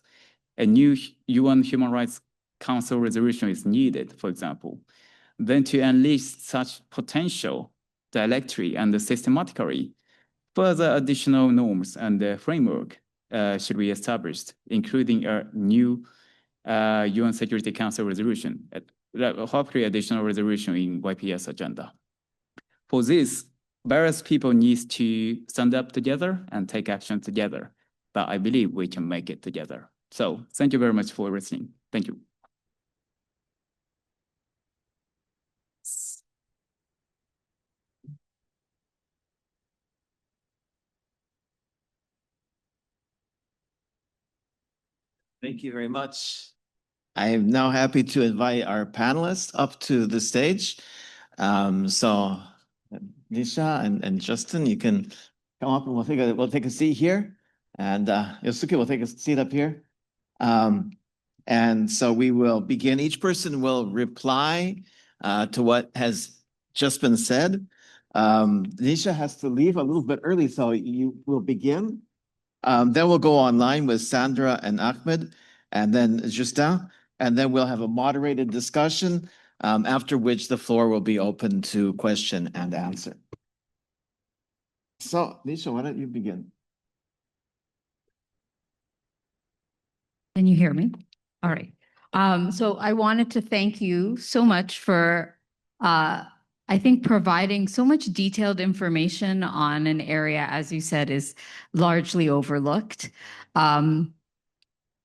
A new UN Human Rights Council resolution is needed, for example. Then to unleash such potential directly and systematically, further additional norms and framework should be established, including a new UN Security Council resolution, hopefully additional resolution in YPS agenda. For this, various people need to stand up together and take action together. But I believe we can make it together. So thank you very much for listening. Thank you. Thank you very much. I am now happy to invite our panelists up to the stage. So Nisha and Justin, you can come up and we'll take a seat here. And Yosuke will take a seat up here. And so we will begin. Each person will reply to what has just been said. Nisha has to leave a little bit early, so you will begin. Then we'll go online with Sandra and Ahmed, and then Justin, and then we'll have a moderated discussion, after which the floor will be open to question and answer. So, Nisha, why don't you begin? Can you hear me? All right. So I wanted to thank you so much for, I think, providing so much detailed information on an area, as you said, is largely overlooked.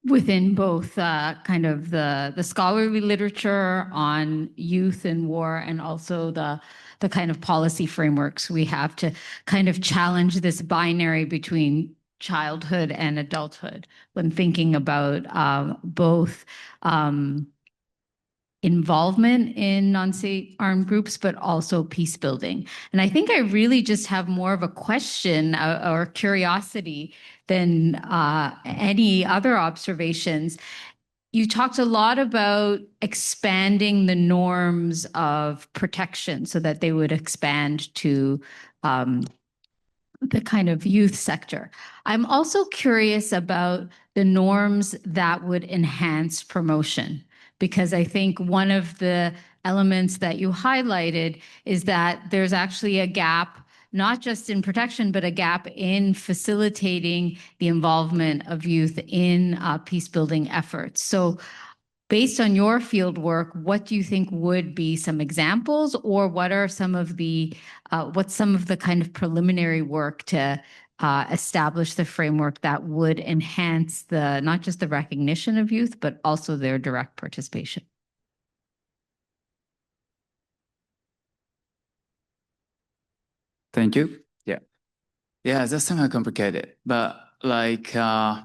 Within both kind of the scholarly literature on youth and war, and also the kind of policy frameworks we have to kind of challenge this binary between childhood and adulthood when thinking about both involvement in non-state armed groups, but also peace building. And I think I really just have more of a question or curiosity than any other observations. You talked a lot about expanding the norms of protection so that they would expand to the kind of youth sector. I'm also curious about the norms that would enhance promotion, because I think one of the elements that you highlighted is that there's actually a gap, not just in protection, but a gap in facilitating the involvement of youth in peace building efforts. So based on your field work, what do you think would be some examples, or what are some of the what's some of the kind of preliminary work to establish the framework that would enhance the not just the recognition of youth, but also their direct participation? Thank you. Yeah. Yeah, that's somehow complicated, but like, I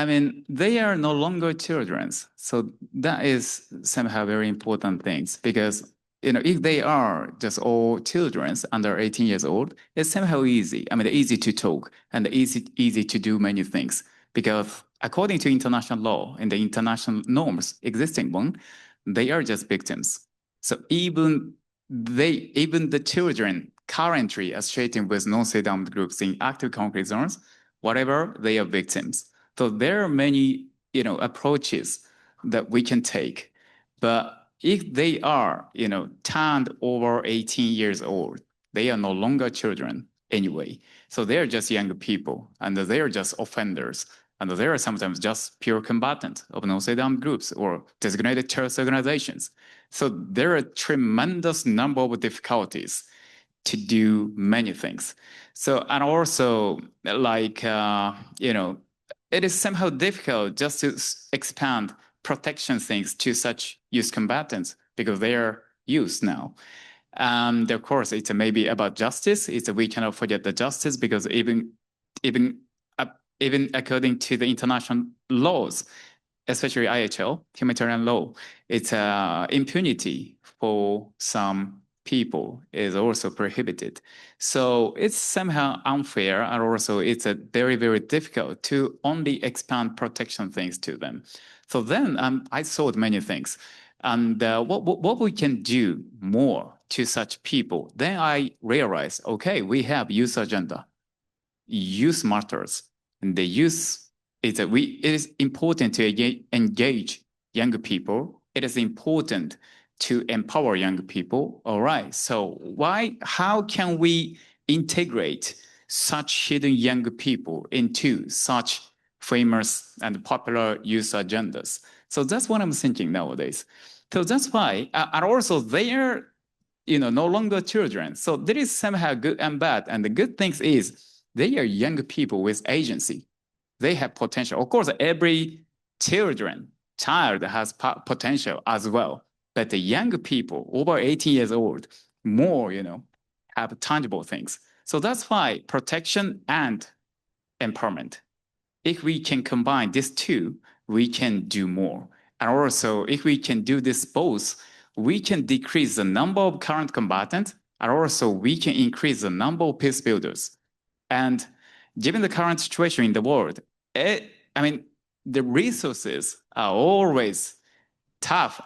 mean, they are no longer children. So that is somehow very important things, because, you know, if they are just all children under 18 years old, it's somehow easy. I mean, easy to talk and easy to do many things, because according to international law and the international norms existing one, they are just victims. So even the children currently associating with non-state armed groups in active conflict zones, whatever, they are victims. So there are many, you know, approaches that we can take. But if they are, you know, turned over 18 years old, they are no longer children anyway. So they are just young people, and they are just offenders. And they are sometimes just pure combatants of non-state armed groups or designated terrorist organizations. So there are a tremendous number of difficulties to do many things. So, and also, like, you know, it is somehow difficult just to expand protection things to such youth combatants, because they are youth now. And of course, it's maybe about justice. We cannot forget the justice, because even according to the international laws, especially IHL, humanitarian law, it's impunity for some people is also prohibited. So it's somehow unfair, and also it's a very, very difficult to only expand protection things to them. So then I thought many things, and what we can do more to such people. Then I realized, okay, we have youth agenda, youth matters, and the youth is it is important to engage younger people. It is important to empower young people. All right. So how can we integrate such hidden young people into such famous and popular youth agendas? So that's what I'm thinking nowadays. So that's why, and also there no longer children. So there is somehow good and bad. And the good thing is they are young people with agency. They have potential. Of course, every child has potential as well. But the young people over 18 years old, more, have tangible things. So that's why protection and empowerment. If we can combine these two, we can do more. And also, if we can do this both, we can decrease the number of current combatants, and also we can increase the number of peace builders. And given the current situation in the world, the resources are always tough.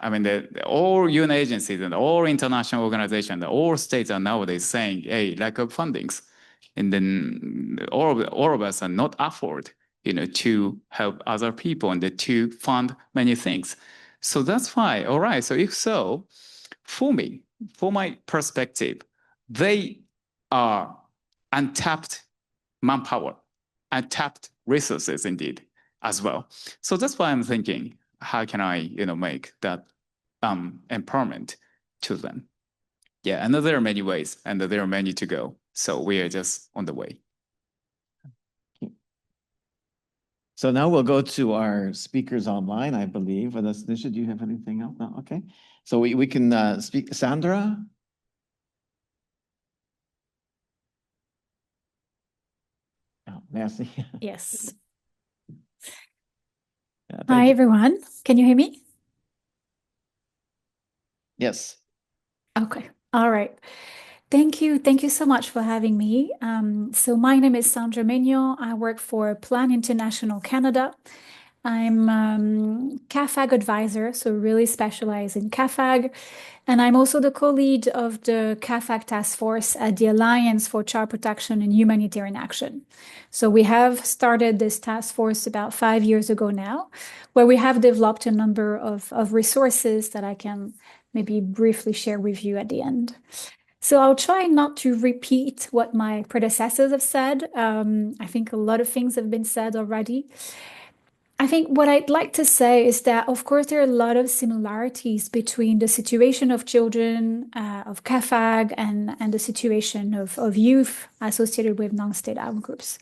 All UN agencies and all international organizations, all states are nowadays saying, hey, lack of fundings. And then all of us are not afford, to help other people and to fund many things. So that's why, all right, so if so, for me, for my perspective, they are untapped manpower, untapped resources indeed as well. So that's why I'm thinking, how can I, make that empowerment to them? Yeah, and there are many ways, and there are many to go. So we are just on the way. So now we'll go to our speakers online, I believe. Nisha, do you have anything else? No? Okay. So we can speak. Sandra? Oh, merci. Yes. Yeah, Hi, everyone. Can you hear me? Yes. Okay. All right. Thank you. Thank you so much for having me. So my name is Sandra Mignon. I work for Plan International Canada. I'm CAFAG advisor, so really specialize in CAFAG. And I'm also the co-lead of the CAFAG task force at the Alliance for Child Protection and Humanitarian Action. So we have started this task force about 5 years ago now, where we have developed a number of resources that I can maybe briefly share with you at the end. So I'll try not to repeat what my predecessors have said. I think a lot of things have been said already. I think what I'd like to say is that, of course, there are a lot of similarities between the situation of children, of CAFAG, and the situation of youth associated with non-state armed groups.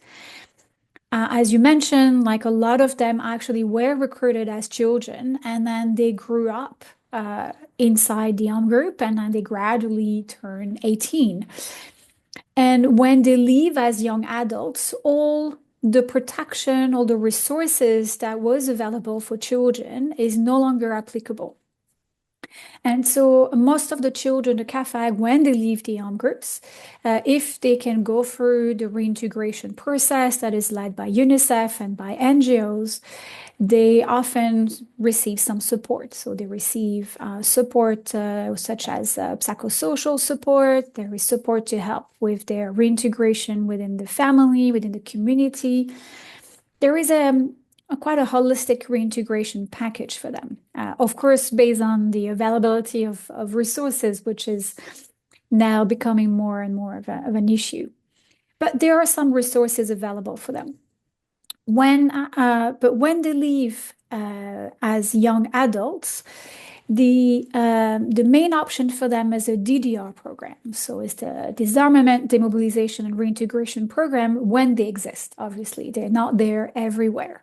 As you mentioned, like a lot of them actually were recruited as children, and then they grew up inside the armed group, and then they gradually turn 18. And when they leave as young adults, all the protection, all the resources that was available for children is no longer applicable. And so most of the children, the CAFAG, when they leave the armed groups, if they can go through the reintegration process that is led by UNICEF and by NGOs, they often receive some support. So they receive support such as psychosocial support. There is support to help with their reintegration within the family, within the community. There is quite a holistic reintegration package for them. Of course, based on the availability of resources, which is now becoming more and more of an issue. But there are some resources available for them. But when they leave as young adults, the main option for them is a DDR program. So it's the disarmament, demobilization, and reintegration program when they exist. Obviously, they're not there everywhere.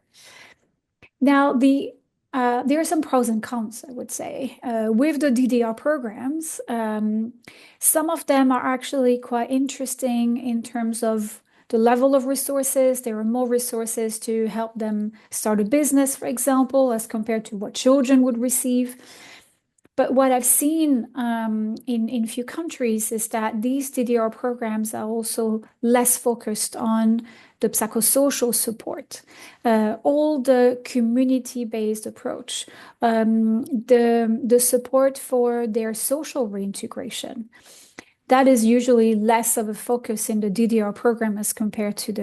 Now, there are some pros and cons, I would say. With the DDR programs, some of them are actually quite interesting in terms of the level of resources. There are more resources to help them start a business, for example, as compared to what children would receive. But what I've seen in few countries is that these DDR programs are also less focused on the psychosocial support, all the community-based approach, the support for their social reintegration. That is usually less of a focus in the DDR program as compared to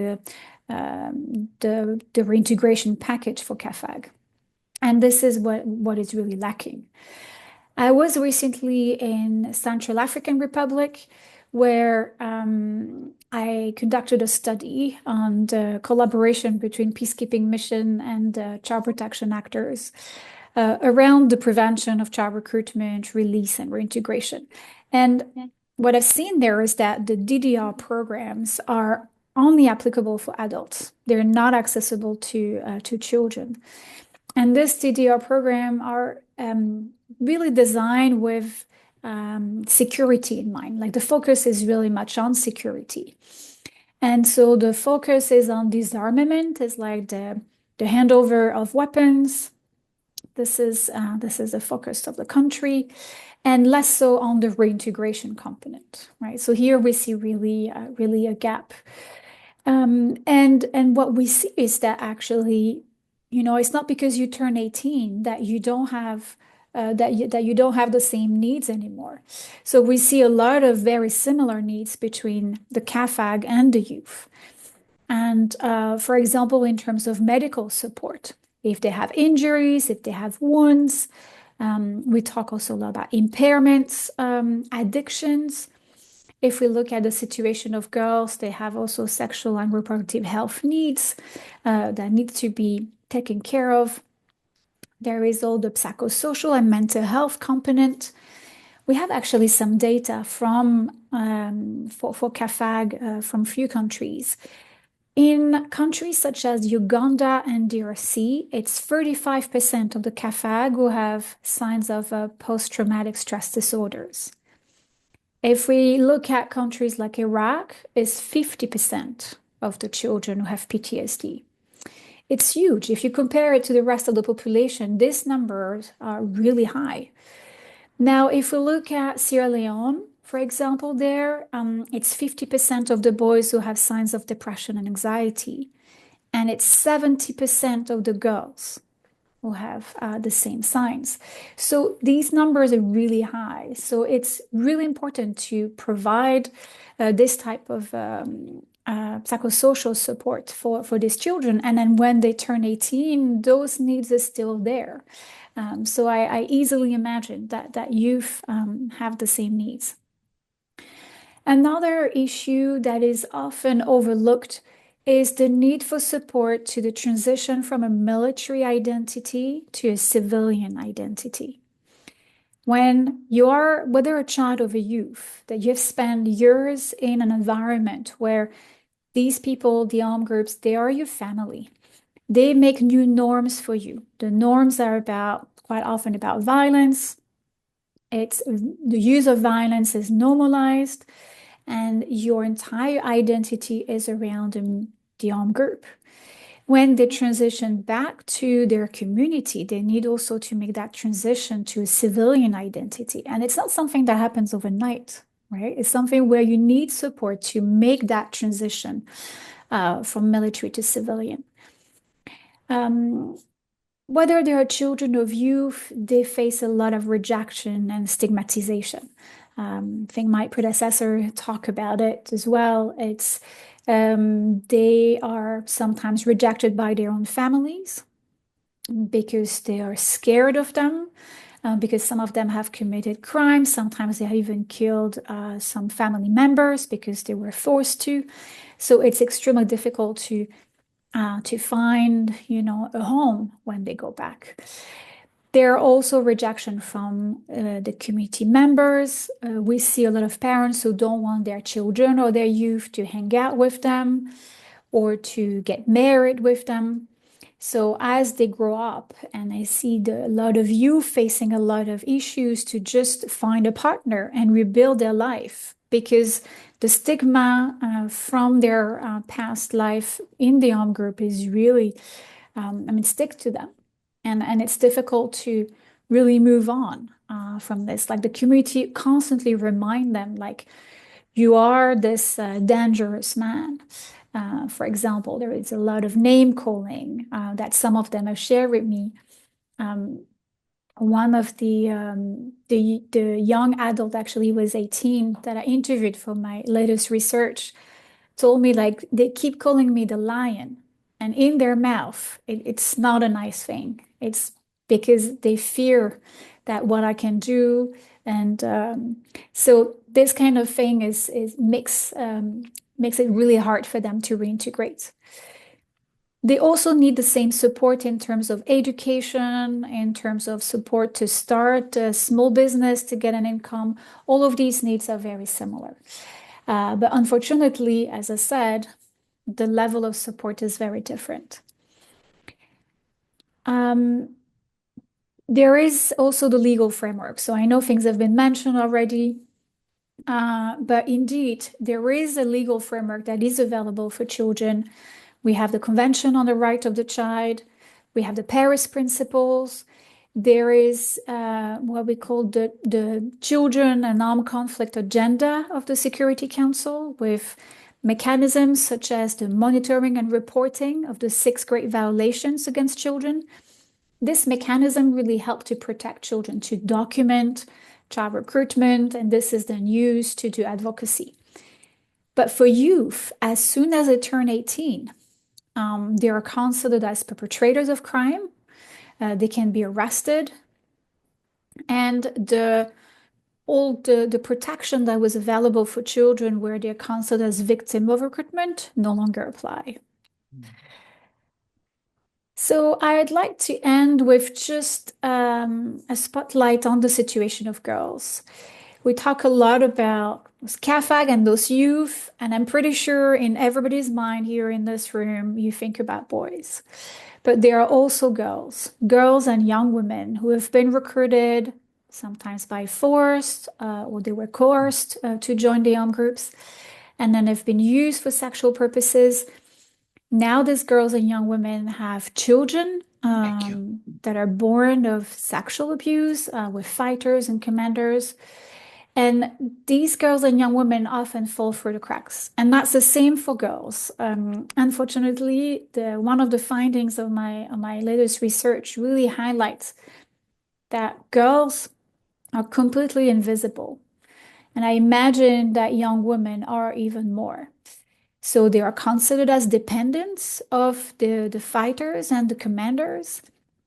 the reintegration package for CAFAG. And this is what is really lacking. I was recently in Central African Republic, where I conducted a study on the collaboration between peacekeeping mission and child protection actors around the prevention of child recruitment, release, and reintegration. And what I've seen there is that the DDR programs are only applicable for adults. They're not accessible to children. And this DDR program are really designed with security in mind. Like the focus is really much on security. And so the focus is on disarmament, is like the handover of weapons. This is the focus of the country, and less so on the reintegration component, right? So here we see really a gap. And what we see is that actually, it's not because you turn 18 that you don't have that you don't have the same needs anymore. So we see a lot of very similar needs between the CAFAG and the youth. And for example, in terms of medical support, if they have injuries, if they have wounds, we talk also a lot about impairments, addictions. If we look at the situation of girls, they have also sexual and reproductive health needs that need to be taken care of. There is all the psychosocial and mental health component. We have actually some data from for CAFAG from few countries. In countries such as Uganda and DRC, it's 35% of the CAFAG who have signs of post-traumatic stress disorders. If we look at countries like Iraq, it's 50% of the children who have PTSD. It's huge. If you compare it to the rest of the population, these numbers are really high. Now, if we look at Sierra Leone, for example, there, it's 50% of the boys who have signs of depression and anxiety, and it's 70% of the girls who have the same signs. So these numbers are really high. So it's really important to provide this type of psychosocial support for these children. And then when they turn 18, those needs are still there. So I easily imagine that youth have the same needs. Another issue that is often overlooked is the need for support to the transition from a military identity to a civilian identity. When you are, whether a child or a youth, that you've spent years in an environment where these people, the armed groups, they are your family. They make new norms for you. The norms are quite often about violence. The use of violence is normalized, and your entire identity is around the armed group. When they transition back to their community, they need also to make that transition to a civilian identity. And it's not something that happens overnight, right? It's something where you need support to make that transition from military to civilian. Whether they are children or youth, they face a lot of rejection and stigmatization. I think my predecessor talked about it as well. It's they are sometimes rejected by their own families because they are scared of them, because some of them have committed crimes. Sometimes they have even killed some family members because they were forced to. So it's extremely difficult to find, a home when they go back. There are also rejection from the community members. We see a lot of parents who don't want their children or their youth to hang out with them or to get married with them. So as they grow up, and I see a lot of youth facing a lot of issues to just find a partner and rebuild their life, because the stigma from their past life in the armed group is really, stick to them. And it's difficult to really move on from this. Like the community constantly remind them, like, you are this dangerous man. For example, there is a lot of name calling that some of them have shared with me. One of the young adult actually was 18 that I interviewed for my latest research, told me, like, they keep calling me the lion. And in their mouth, it's not a nice thing. It's because they fear that what I can do. And so this kind of thing makes it really hard for them to reintegrate. They also need the same support in terms of education, in terms of support to start a small business, to get an income. All of these needs are very similar. But unfortunately, as I said, the level of support is very different. There is also the legal framework. So I know things have been mentioned already, but indeed, there is a legal framework that is available for children. We have the Convention on the Right of the Child. We have the Paris Principles. There is what we call the Children and Armed Conflict Agenda of the Security Council, with mechanisms such as the monitoring and reporting of the 6 great violations against children. This mechanism really helped to protect children, to document child recruitment, and this is then used to do advocacy. But for youth, as soon as they turn 18, they are considered as perpetrators of crime. They can be arrested, and all the protection that was available for children where they're considered as victims of recruitment no longer apply. So I'd like to end with just a spotlight on the situation of girls. We talk a lot about CAFAG and those youth, and I'm pretty sure in everybody's mind here in this room, you think about boys. But there are also girls and young women who have been recruited, sometimes by force, or they were coerced to join the armed groups, and then have been used for sexual purposes. Now these girls and young women have children that are born of sexual abuse with fighters and commanders. And these girls and young women often fall through the cracks. And that's the same for girls. Unfortunately, one of the findings of my latest research really highlights that girls are completely invisible. And I imagine that young women are even more. So they are considered as dependents of the fighters and the commanders,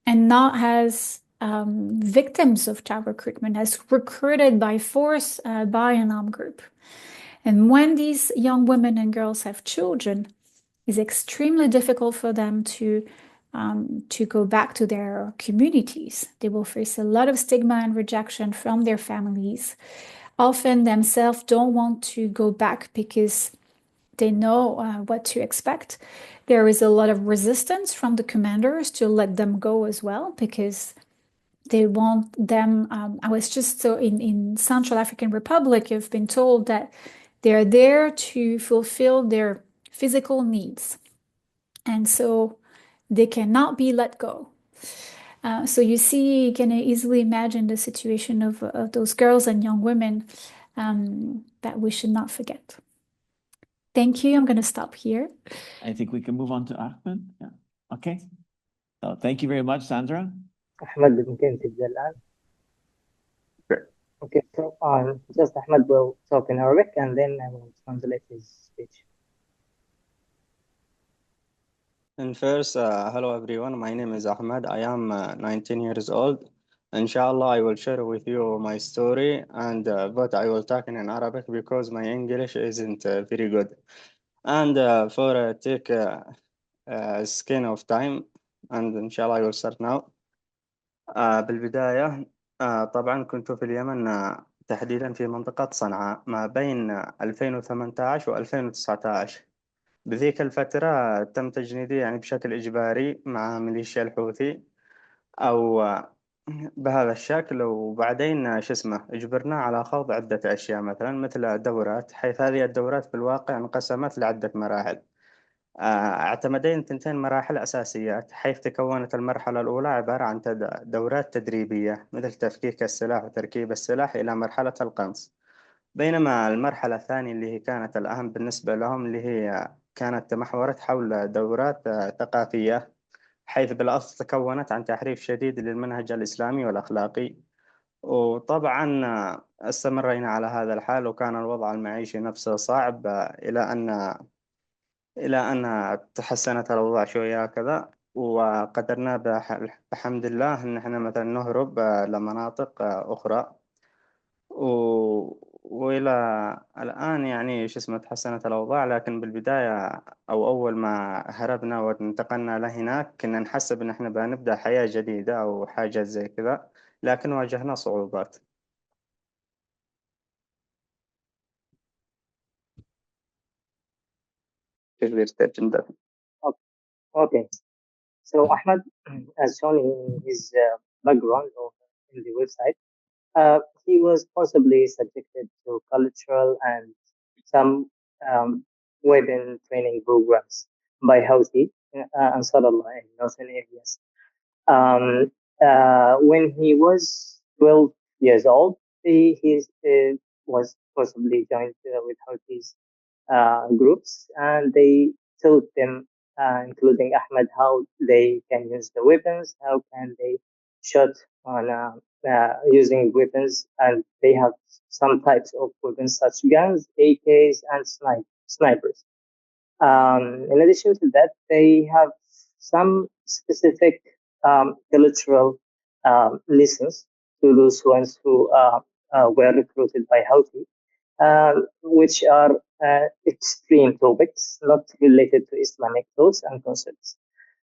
and not as victims of child recruitment, as recruited by force by an armed group. And when these young women and girls have children, it's extremely difficult for them to go back to their communities. They will face a lot of stigma and rejection from their families. Often themselves don't want to go back because they know what to expect. There is a lot of resistance from the commanders to let them go as well, because they want them. I was just in Central African Republic, I've been told that they're there to fulfill their physical needs. And so they cannot be let go. So you see, you can easily imagine the situation of those girls and young women that we should not forget. Thank you. I'm going to stop here. I think we can move on to Ahmed. Yeah. Okay. So thank you very much, Sandra. أحمد ممكن تبدأ الآن. Great. Okay, so just Ahmed will talk in Arabic and then I will translate his speech. And first, hello everyone. My name is Ahmed. I am 19 years old. Inshallah, I will share with you my story, and but I will talk in Arabic because my English isn't very good. And for take skin of time, and inshallah I will start now. بالبداية طبعا كنت في اليمن تحديدا في منطقة صنعاء ما بين 2018 و 2019. بذيك الفترة تم تجنيدي يعني بشكل إجباري مع ميليشيا الحوثي أو بهذا الشكل، وبعدين شو اسمه اجبرنا على خوض عدة أشياء مثلا مثل دورات، حيث هذه الدورات بالواقع انقسمت لعدة مراحل. اعتمدين 2 مراحل أساسيات، حيث تكونت المرحلة الأولى عبارة عن دورات تدريبية مثل تفكيك السلاح وتركيب السلاح إلى مرحلة القنص، بينما المرحلة الثانية اللي هي كانت الأهم بالنسبة لهم اللي هي كانت تمحورت حول دورات ثقافية، حيث بالأصل تكونت عن تحريف شديد للمنهج الإسلامي والأخلاقي. وطبعا استمرينا على هذا الحال، وكان الوضع المعيشي نفسه صعب إلى أن تحسنت الأوضاع شوية كذا، وقدرنا بحمد الله إن إحنا مثلا نهرب لمناطق أخرى. وإلى الآن يعني شو اسمه تحسنت الأوضاع، لكن بالبداية أو أول ما هربنا وانتقلنا لهناك كنا نحسب إن إحنا بنبدأ حياة جديدة أو حاجة زي كذا، لكن واجهنا صعوبات. Okay. So Ahmed, as shown in his background in the website, he was possibly subjected to cultural and some weapon training programs by Houthi and Sadallah in northern areas. When he was 12 years old, he was possibly joined with Houthis groups, and they taught them, including Ahmed, how they can use the weapons, how can they shoot on using weapons, and they have some types of weapons such guns, AKs, and snipers. In addition to that, they have some specific cultural lessons to those ones who were recruited by Houthi, which are extreme topics not related to Islamic thoughts and concepts.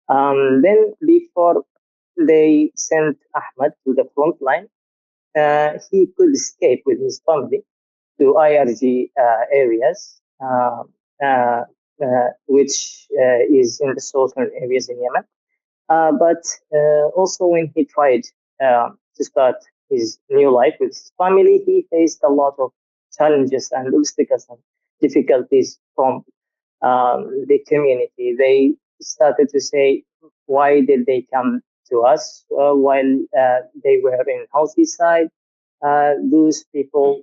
Then, before they sent Ahmad to the front line, he could escape with his family to IRG areas, which is in the southern areas in Yemen. But also, when he tried to start his new life with his family, he faced a lot of challenges and obstacles and difficulties from the community. They started to say, why did they come to us while they were in Houthi side? Those people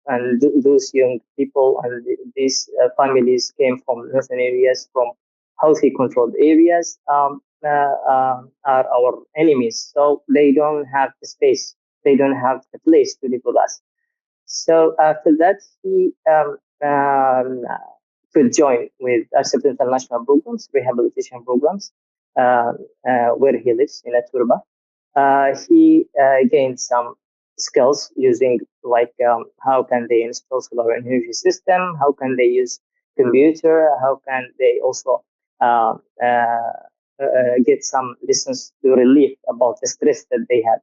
and those young people and these families came from northern areas, from Houthi controlled areas, are our enemies. So they don't have the space, they don't have the place to live with us. So after that, he could join with certain international programs, rehabilitation programs, where he lives in Aturba. He gained some skills using like how can they install solar energy system, how can they use computer, how can they also get some lessons to relieve about the stress that they had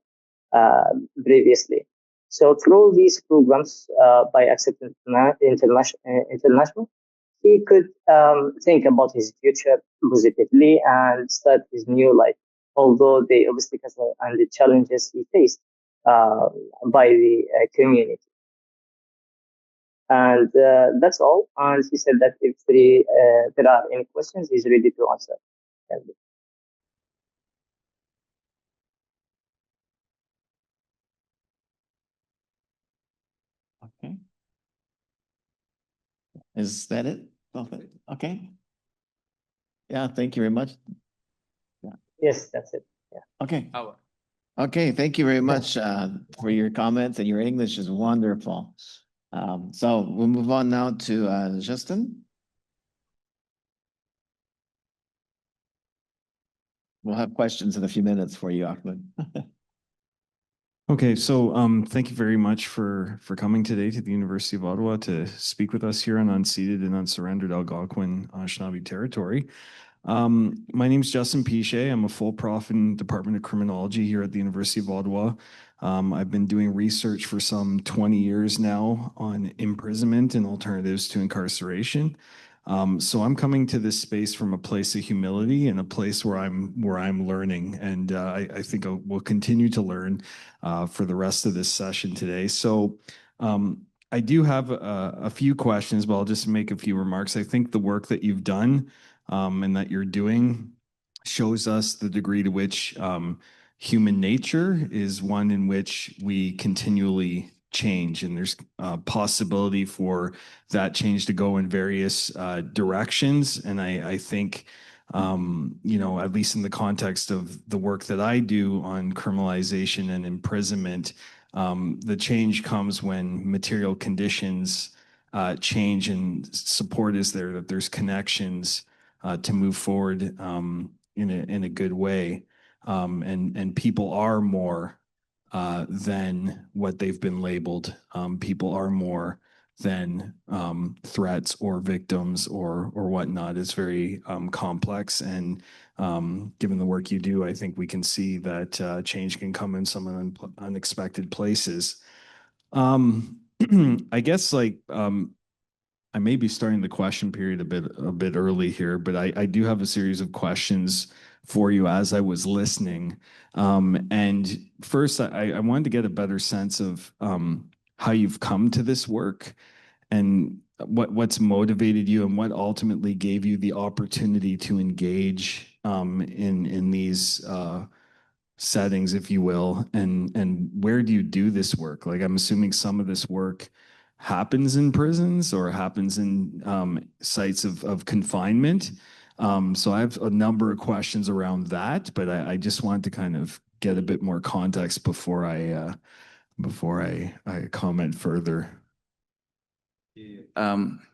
previously. So through these programs, by accepting international, he could think about his future positively and start his new life, although the obstacles and the challenges he faced by the community. And that's all. And he said that if there are any questions, he's ready to answer. Okay. Is that it? Okay. Yeah, thank you very much. Yeah. Yes, that's it. Yeah. Okay. Okay, thank you very much for your comments, and your English is wonderful. So we'll move on now to Justin. We'll have questions in a few minutes for you, Ahmed. Okay, so thank you very much for coming today to the University of Ottawa to speak with us here on unceded and unsurrendered Algonquin Anishinaabe territory. My name is Justin Piche. I'm a full prof in Department of Criminology here at the University of Ottawa. I've been doing research for some 20 years now on imprisonment and alternatives to incarceration. So I'm coming to this space from a place of humility and a place where I'm learning, and I think we'll continue to learn for the rest of this session today. So I do have a few questions, but I'll just make a few remarks. I think the work that you've done and that you're doing shows us the degree to which human nature is one in which we continually change, and there's a possibility for that change to go in various directions. And I think, at least in the context of the work that I do on criminalization and imprisonment, the change comes when material conditions change and support is there, that there's connections to move forward in a good way. And people are more than what they've been labeled. People are more than threats or victims or whatnot. It's very complex, and given the work you do, I think we can see that change can come in some unexpected places. I guess I may be starting the question period a bit early here, but I do have a series of questions for you as I was listening. And first, I wanted to get a better sense of how you've come to this work and what's motivated you and what ultimately gave you the opportunity to engage in these settings, if you will, and where do you do this work? Like, I'm assuming some of this work happens in prisons or happens in sites of confinement. So I have a number of questions around that, but I just wanted to kind of get a bit more context before I comment further.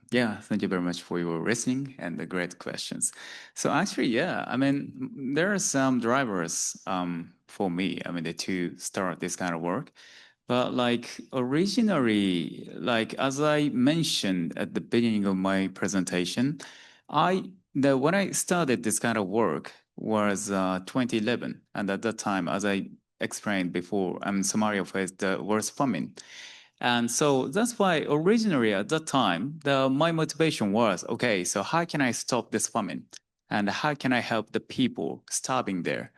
Yeah, thank you very much for your listening and the great questions. So actually, yeah, I mean, there are some drivers for me, I mean, to start this kind of work. But like originally, like as I mentioned at the beginning of my presentation, when I started this kind of work was 2011, and at that time, as I explained before, Somalia faced the worst famine. And so that's why originally at that time, my motivation was, okay, so how can I stop this famine? And how can I help the people starving there?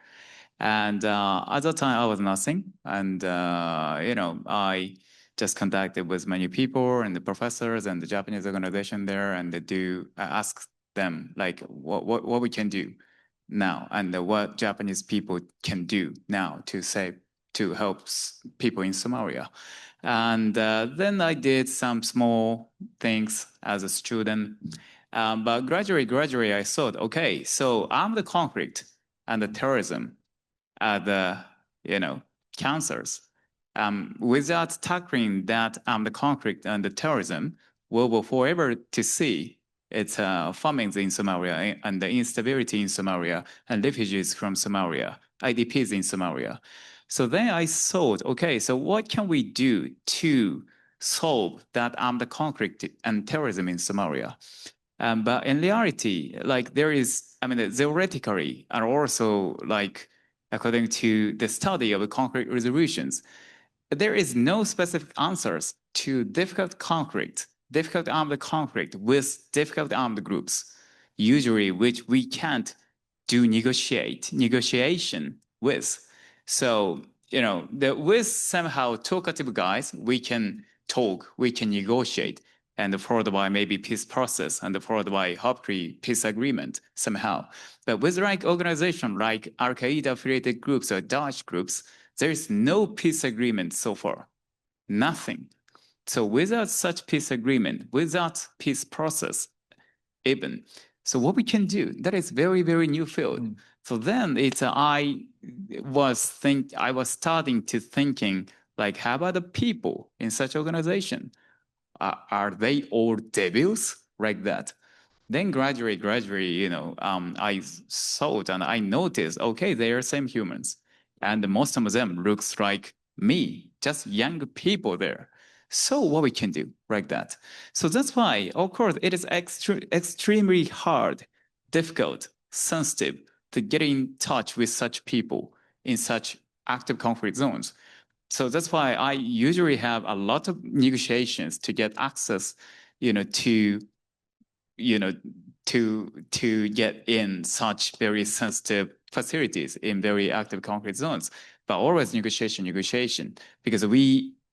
And at that time, I was nothing. And, I just contacted with many people and the professors and the Japanese organization there, and ask them, like, what we can do now and what Japanese people can do now to help people in Somalia. And then I did some small things as a student. But gradually, I thought, okay, so I'm the conflict and the terrorism are the, cancers. Without tackling that the conflict and the terrorism, we will forever to see its famines in Somalia and the instability in Somalia and refugees from Somalia, IDPs in Somalia. So then I thought, okay, so what can we do to solve that the conflict and terrorism in Somalia? But in reality, like there is, I mean, theoretically, and also like according to the study of conflict resolutions, there is no specific answers to difficult armed conflict with difficult armed groups, usually which we can't do negotiation with. So, with somehow talkative guys, we can talk, we can negotiate, and followed by maybe peace process, and followed by hopefully peace agreement somehow. But with like organization like Al-Qaeda affiliated groups or Daesh groups, there is no peace agreement so far, nothing. So without such peace agreement, without peace process, even, so what we can do, that is very, very new field. So then I was starting to thinking like, how about the people in such organization? Are they all devils like that? Then gradually, I thought and I noticed, okay, they are same humans. And most of them looks like me, just young people there. So what we can do like that? So that's why, of course, it is extremely hard, difficult, sensitive to get in touch with such people in such active conflict zones. So that's why I usually have a lot of negotiations to get access, to get in such very sensitive facilities in very active conflict zones. But always negotiation, because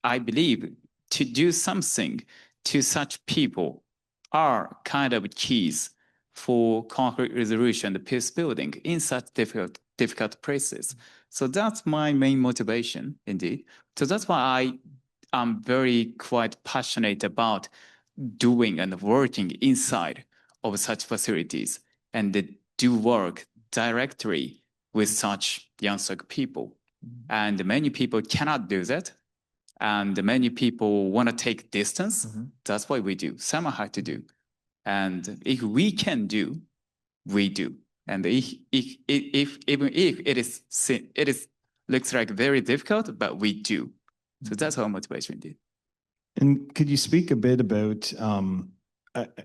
I believe to do something to such people are kind of keys for conflict resolution, the peace building in such difficult places. So that's my main motivation, indeed. So that's why I am very quite passionate about doing and working inside of such facilities and do work directly with such YANSAG people. And many people cannot do that. And many people want to take distance. That's what we do. Some have to do. And if we can do, we do. And even if it is Looks like very difficult, but we do. So that's our motivation indeed. And could you speak a bit about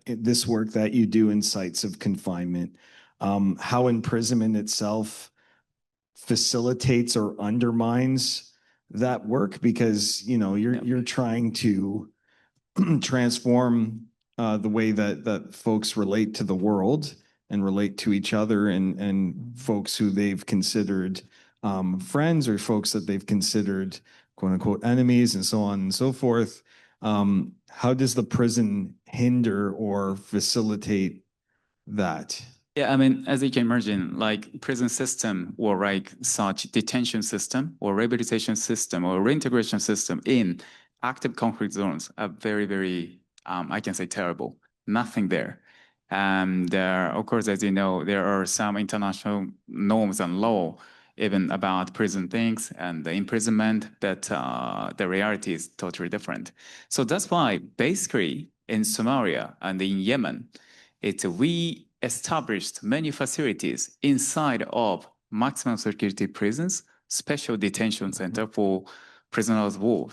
this work that you do in sites of confinement, how imprisonment itself facilitates or undermines that work? Because, you know, you're trying to transform the way that folks relate to the world and relate to each other, and folks who they've considered friends, or folks that they've considered quote unquote enemies, and so on and so forth. How does the prison hinder or facilitate that? Yeah, I mean, as you can imagine, like prison system or like such detention system or rehabilitation system or reintegration system in active conflict zones are very, very, I can say terrible. Nothing there. And of course, as you know, there are some international norms and law even about prison things and the imprisonment, but the reality is totally different. So that's why basically in Somalia and in Yemen, we established many facilities inside of maximum security prisons, special detention center for prisoners of war,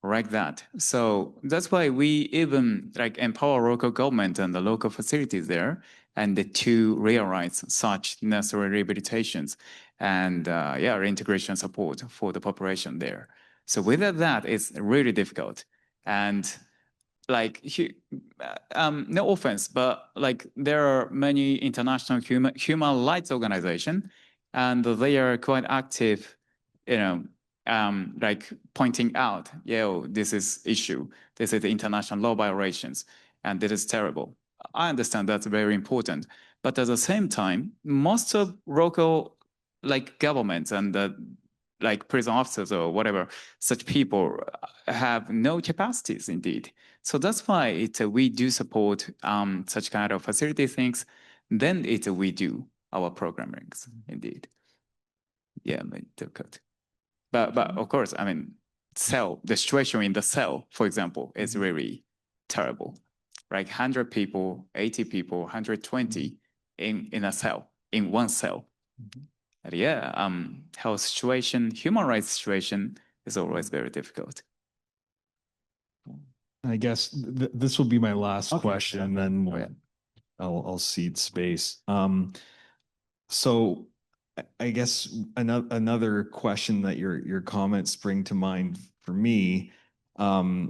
like that. So that's why we even like empower local government and the local facilities there, and to realize such necessary rehabilitations and reintegration support for the population there. So without that, it's really difficult. And like no offense, but like there are many international human rights organizations, and they are quite active, you know, like pointing out, this is issue, this is the international law violations, and this is terrible. I understand that's very important, but at the same time, most of local like governments and like prison officers or whatever, such people have no capacities indeed. So that's why we do support such kind of facility things. Then we do our programmings indeed. Yeah, difficult. But of course, I mean, the situation in the cell, for example, is really terrible. Like 100 people, 80 people, 120 in a cell, in one cell. Health situation, human rights situation is always very difficult. I guess this will be my last question, and then I'll cede space. So I guess another question that your comments bring to mind for me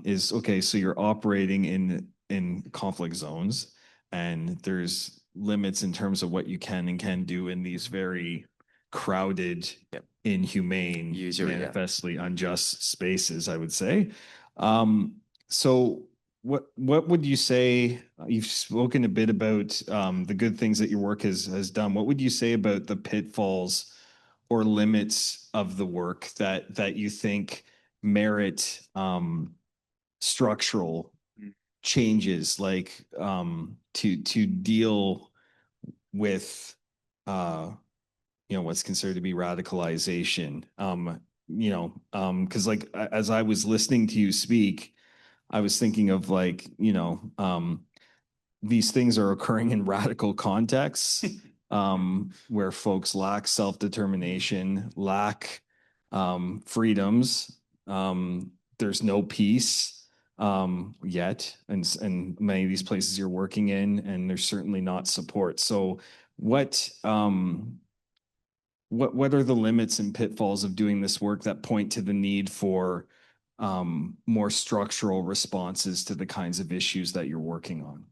is, okay, so you're operating in conflict zones, and there's limits in terms of what you can and can do in these very crowded, inhumane, manifestly unjust spaces, I would say. So what would you say? You've spoken a bit about the good things that your work has done. What would you say about the pitfalls or limits of the work that you think merit structural changes, like to deal with what's considered to be radicalization? Because like as I was listening to you speak, I was thinking of like, these things are occurring in radical contexts where folks lack self-determination, lack freedoms. There's no peace yet, and many of these places you're working in, and there's certainly not support. So what are the limits and pitfalls of doing this work that point to the need for more structural responses to the kinds of issues that you're working on?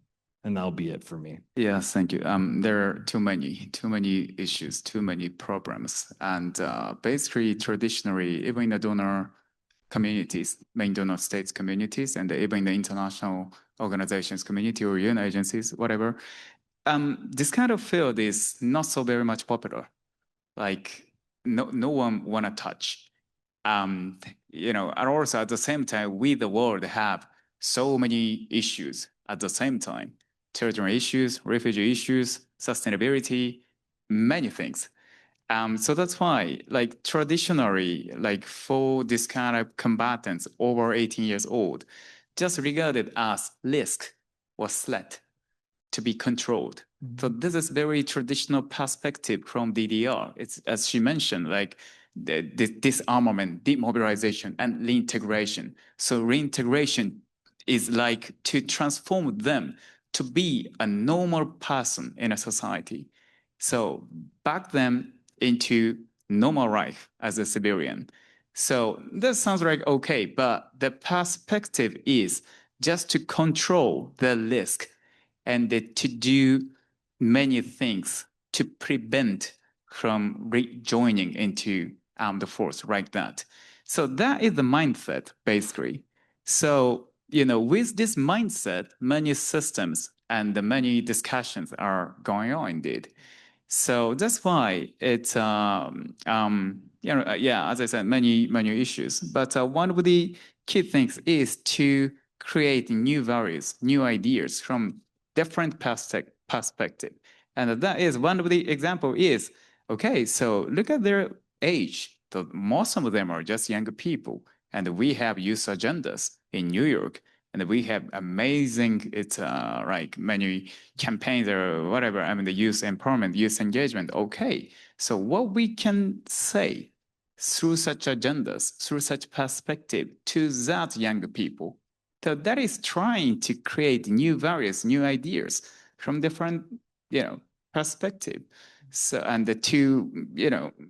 And that'll be it for me. Yes, thank you. There are too many issues, too many problems. And basically, traditionally, even in the donor communities, main donor states communities, and even in the international organizations community or UN agencies, whatever, this kind of field is not so very much popular. Like no one want to touch. And also at the same time, we, the world, have so many issues at the same time. Territorial issues, refugee issues, sustainability, many things. So that's why, like traditionally, like for this kind of combatants over 18 years old, just regarded as risk or threat to be controlled. So this is very traditional perspective from DDR. It's, as she mentioned, like disarmament, demobilization, and reintegration. So reintegration is like to transform them to be a normal person in a society. So back them into normal life as a civilian. So that sounds like okay, but the perspective is just to control the risk and to do many things to prevent from rejoining into armed force like that. So that is the mindset, basically. So, with this mindset, many systems and many discussions are going on indeed. So that's why it's, as I said, many issues. But one of the key things is to create new values, new ideas from different perspective. And that is one of the example is, okay, so look at their age. Most of them are just younger people. And we have youth agendas in New York. And we have amazing, like many campaigns or whatever, the youth empowerment, youth engagement. Okay, so what we can say through such agendas, through such perspective to that younger people, that is trying to create new values, new ideas from different, perspective. So, and to,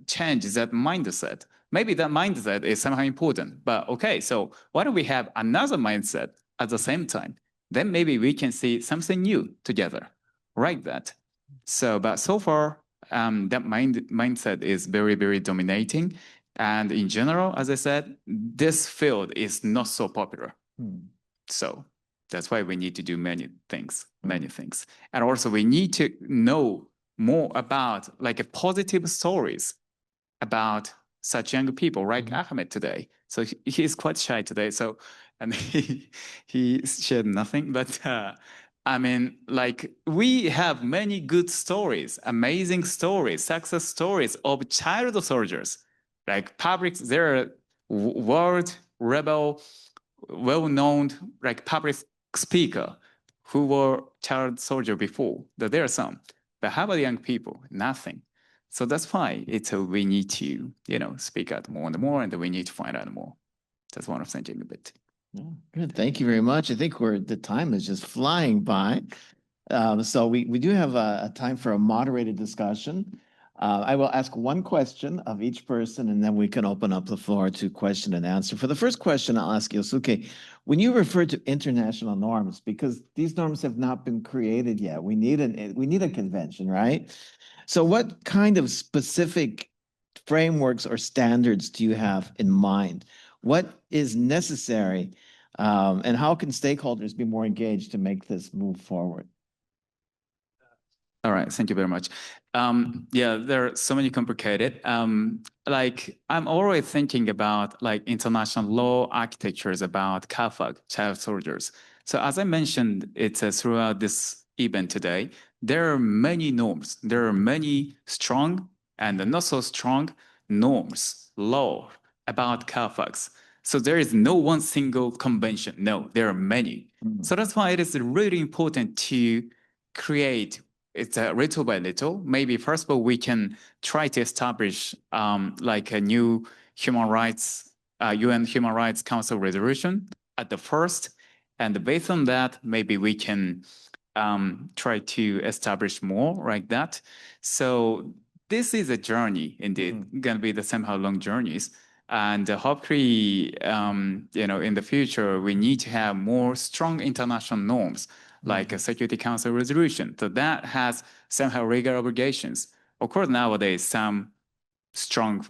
change that mindset. Maybe that mindset is somehow important, but okay, so why don't we have another mindset at the same time? Then maybe we can see something new together, right? That. So, but so far, that mindset is very, very dominating. And in general, as I said, this field is not so popular. So that's why we need to do many things. And also we need to know more about like positive stories about such young people, like Ahmed today. So he's quite shy today. So, and he shared nothing, but like we have many good stories, amazing stories, success stories of child soldiers, like public, they're world rebel, well-known like public speaker who were child soldier before. There are some, but how about young people? Nothing. So that's why we need to speak out more and more, and we need to find out more. That's one of thinking a bit. Yeah, good. Thank you very much. I think the time is just flying by. So we do have a time for a moderated discussion. I will ask one question of each person, and then we can open up the floor to question and answer. For the first question, I'll ask Yosuke, when you refer to international norms, because these norms have not been created yet, we need a convention, right? So what kind of specific frameworks or standards do you have in mind? What is necessary, and how can stakeholders be more engaged to make this move forward? All right, thank you very much. Yeah, there are so many complicated. Like I'm always thinking about like international law architectures about CAFAG, child soldiers. So as I mentioned, it's throughout this event today, there are many norms. There are many strong and not so strong norms, law about CAFAGs. So there is no one single convention. No, there are many. So that's why it is really important to create it's little by little. Maybe first of all, we can try to establish like a new human rights, UN Human Rights Council resolution at the first. And based on that, maybe we can try to establish more like that. So this is a journey indeed, going to be the somehow long journeys. And hopefully, in the future, we need to have more strong international norms like a Security Council resolution. So that has somehow legal obligations. Of course, nowadays, some strong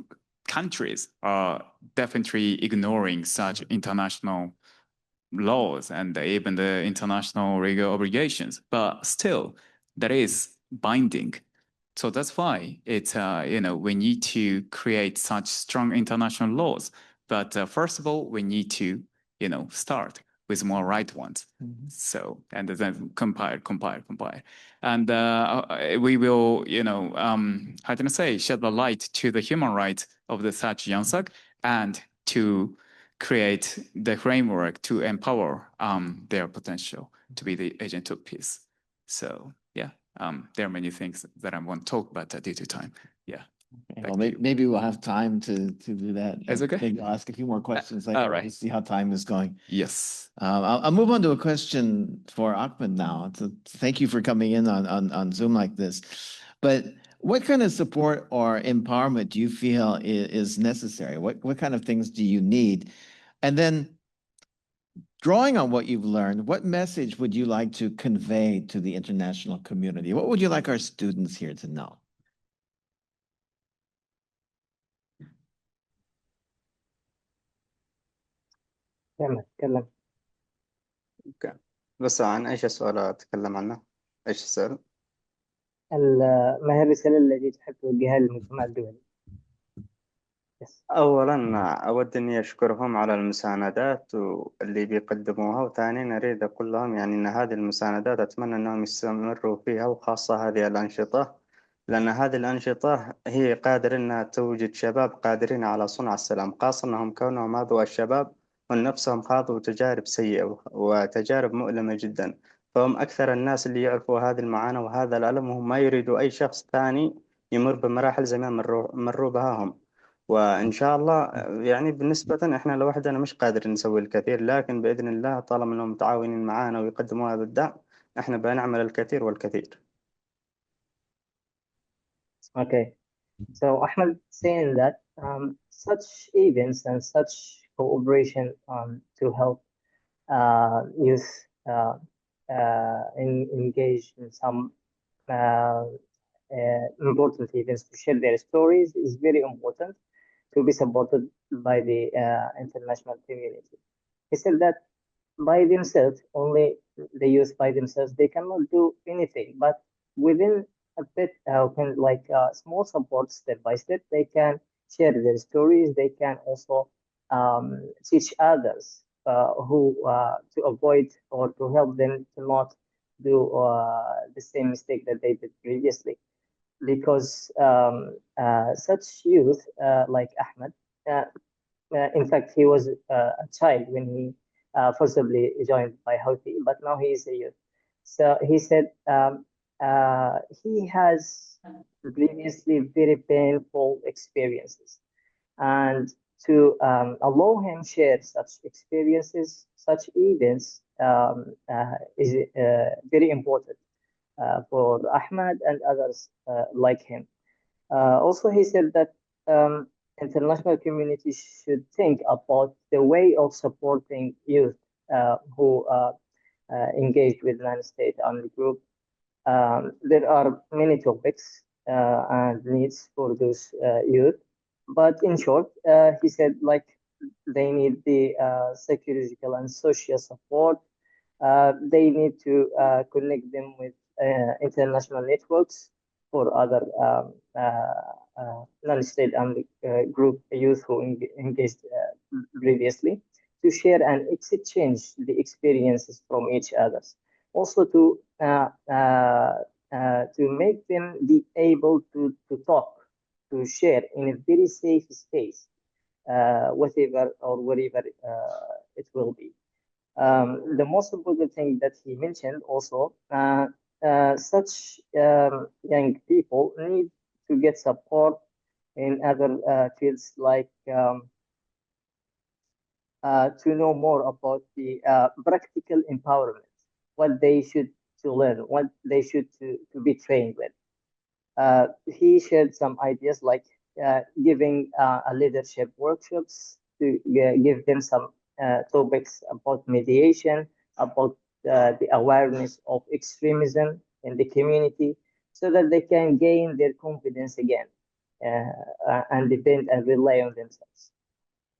countries are definitely ignoring such international laws and even the international legal obligations, but still, that is binding. So that's why it's, we need to create such strong international laws. But first of all, we need to, start with more right ones. So, and then compile. And we will, how can I say, shed the light to the human rights of the such YANSAG and to create the framework to empower their potential to be the agent of peace. So, yeah, there are many things that I want to talk about due to time. Yeah. Okay, well, maybe we'll have time to do that. It's okay. Maybe I'll ask a few more questions later. all right. To see how time is going. Yes. I'll move on to a question for Ahmed now. So thank you for coming in on Zoom like this. But what kind of support or empowerment do you feel is necessary? What kind of things do you need? And then drawing on what you've learned, what message would you like to convey to the international community? What would you like our students here to know? تكلم. اوكي. بس عن ايش السؤال اتكلم عنه؟ ايش السؤال؟ ما هي الرسالة التي تحب توجهها للمجتمع الدولي؟ أولا أود أني أشكرهم على المساندات اللي بيقدموها، وثانيا أريد أقول لهم يعني أن هذه المساندات أتمنى أنهم يستمروا فيها، وخاصة هذه الأنشطة، لأن هذه الأنشطة هي قادرة أنها توجد شباب قادرين على صنع السلام، خاصة أنهم كونهم هذول الشباب ونفسهم خاضوا تجارب سيئة وتجارب مؤلمة جدا، فهم أكثر الناس اللي يعرفوا هذه المعاناة وهذا الألم، وهم ما يريدوا أي شخص ثاني يمر بمراحل زي ما مروا بها هم. وإن شاء الله يعني بالنسبة إحنا لوحدنا مش قادرين نسوي الكثير، لكن بإذن الله طالما إنهم متعاونين معنا ويقدموا هذا الدعم إحنا بنعمل الكثير والكثير. Okay, so Ahmed saying that such events and such cooperation to help youth engage in some important events to share their stories is very important to be supported by the international community. He said that by themselves, only the youth by themselves, they cannot do anything. But within a bit, like small support, step by step, they can share their stories. They can also teach others who to avoid or to help them to not do the same mistake that they did previously. Because such youth like Ahmed, in fact, he was a child when he forcibly joined by Houthi, but now he is a youth. So he said he has previously very painful experiences, and to allow him share such experiences, such events is very important for Ahmad and others like him. Also, he said that international community should think about the way of supporting youth who engage with non-state armed group. There are many topics and needs for those youth, but in short, he said like they need the psychological and social support. They need to connect them with international networks for other non-state group youth who engaged previously, to share and exchange the experiences from each other. Also to make them be able to talk, to share in a very safe space, whatever or wherever it will be. The most important thing that he mentioned also, such young people need to get support in other fields, like to know more about the practical empowerment, what they should to learn, what they should to be trained with. He shared some ideas like giving a leadership workshops to give them some topics about mediation, about the awareness of extremism in the community, so that they can gain their confidence again and depend and rely on themselves.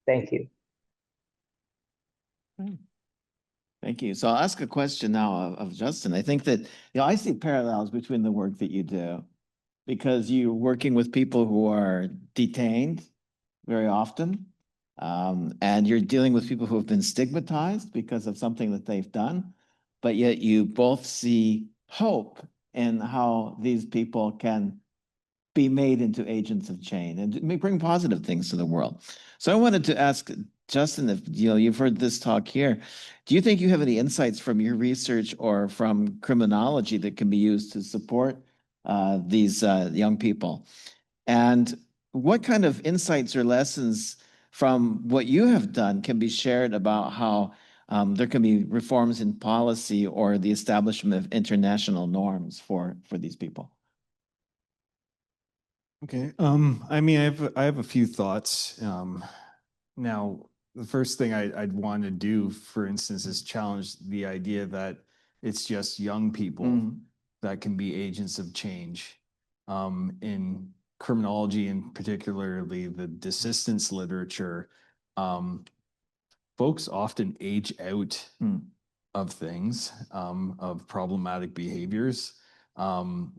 Thank you. Thank you. So I'll ask a question now of Justin. I think that, I see parallels between the work that you do, because you're working with people who are detained very often, and you're dealing with people who have been stigmatized because of something that they've done, but yet you both see hope in how these people can be made into agents of change and bring positive things to the world. So I wanted to ask Justin, if you've heard this talk here, do you think you have any insights from your research or from criminology that can be used to support these young people? And what kind of insights or lessons from what you have done can be shared about how there can be reforms in policy or the establishment of international norms for these people? Okay. I mean, I have a few thoughts. Now, the first thing I'd want to do, for instance, is challenge the idea that it's just young people that can be agents of change. In criminology, and particularly the desistance literature, folks often age out of things, of problematic behaviors. Of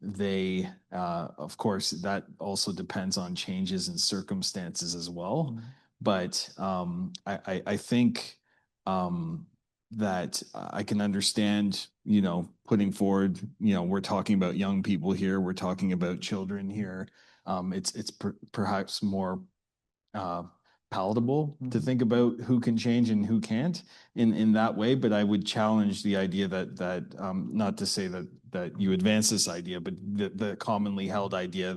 course, that also depends on changes in circumstances as well. But I think that I can understand, putting forward, we're talking about young people here, we're talking about children here. It's perhaps more palatable to think about who can change and who can't in that way. But I would challenge the idea that not to say that you advance this idea, but the commonly held idea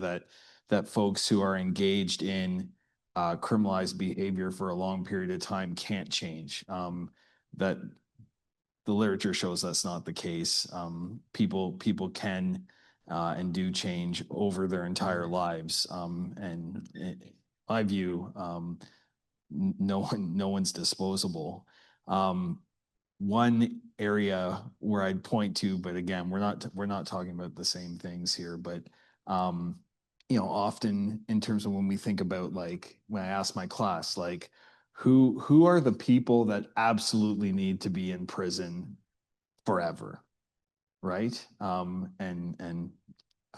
that folks who are engaged in criminalized behavior for a long period of time can't change. That the literature shows that's not the case. People can and do change over their entire lives. And in my view, no one's disposable. One area where I'd point to, but again, we're not talking about the same things here, but often in terms of when we think about, like, when I ask my class, like, who are the people that absolutely need to be in prison forever, right? And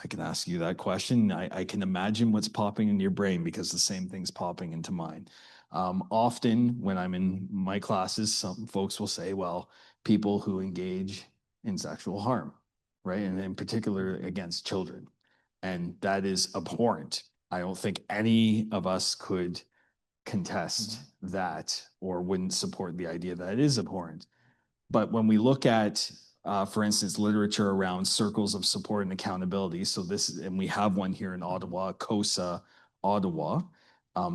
I can ask you that question. I can imagine what's popping in your brain because the same thing's popping into mine. Often when I'm in my classes, some folks will say, well, people who engage in sexual harm, right? And in particular against children. And that is abhorrent. I don't think any of us could contest that or wouldn't support the idea that it is abhorrent. But when we look at, for instance, literature around circles of support and accountability, and we have one here in Ottawa, COSA Ottawa,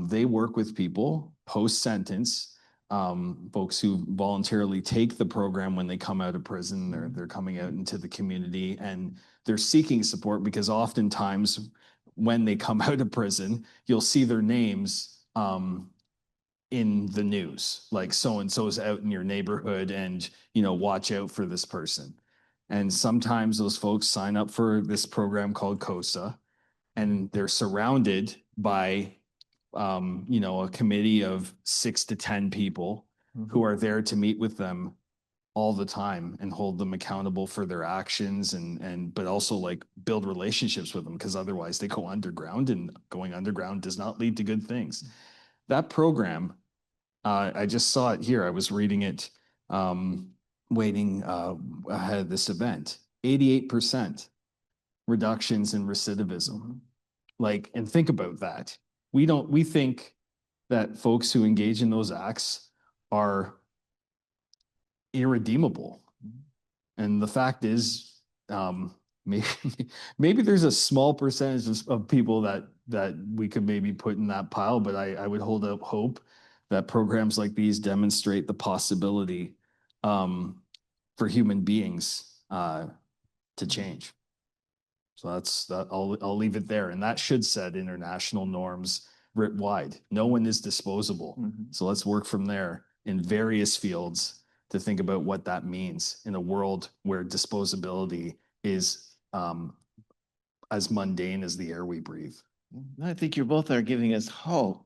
they work with people post-sentence, folks who voluntarily take the program when they come out of prison. They're coming out into the community and they're seeking support because oftentimes when they come out of prison, you'll see their names in the news, like so-and-so is out in your neighborhood and, watch out for this person. And sometimes those folks sign up for this program called COSA and they're surrounded by, a committee of 6 to 10 people who are there to meet with them all the time and hold them accountable for their actions but also like build relationships with them, because otherwise they go underground, and going underground does not lead to good things. That program, I just saw it here. I was reading it, waiting ahead of this event. 88% reductions in recidivism. Like, and think about that. We think that folks who engage in those acts are irredeemable. And the fact is, maybe there's a small percentage of people that we could maybe put in that pile, but I would hold out hope that programs like these demonstrate the possibility for human beings to change. So that's that. I'll leave it there, and that should set international norms writ wide. No one is disposable. So let's work from there in various fields to think about what that means in a world where disposability is as mundane as the air we breathe. I think you both are giving us hope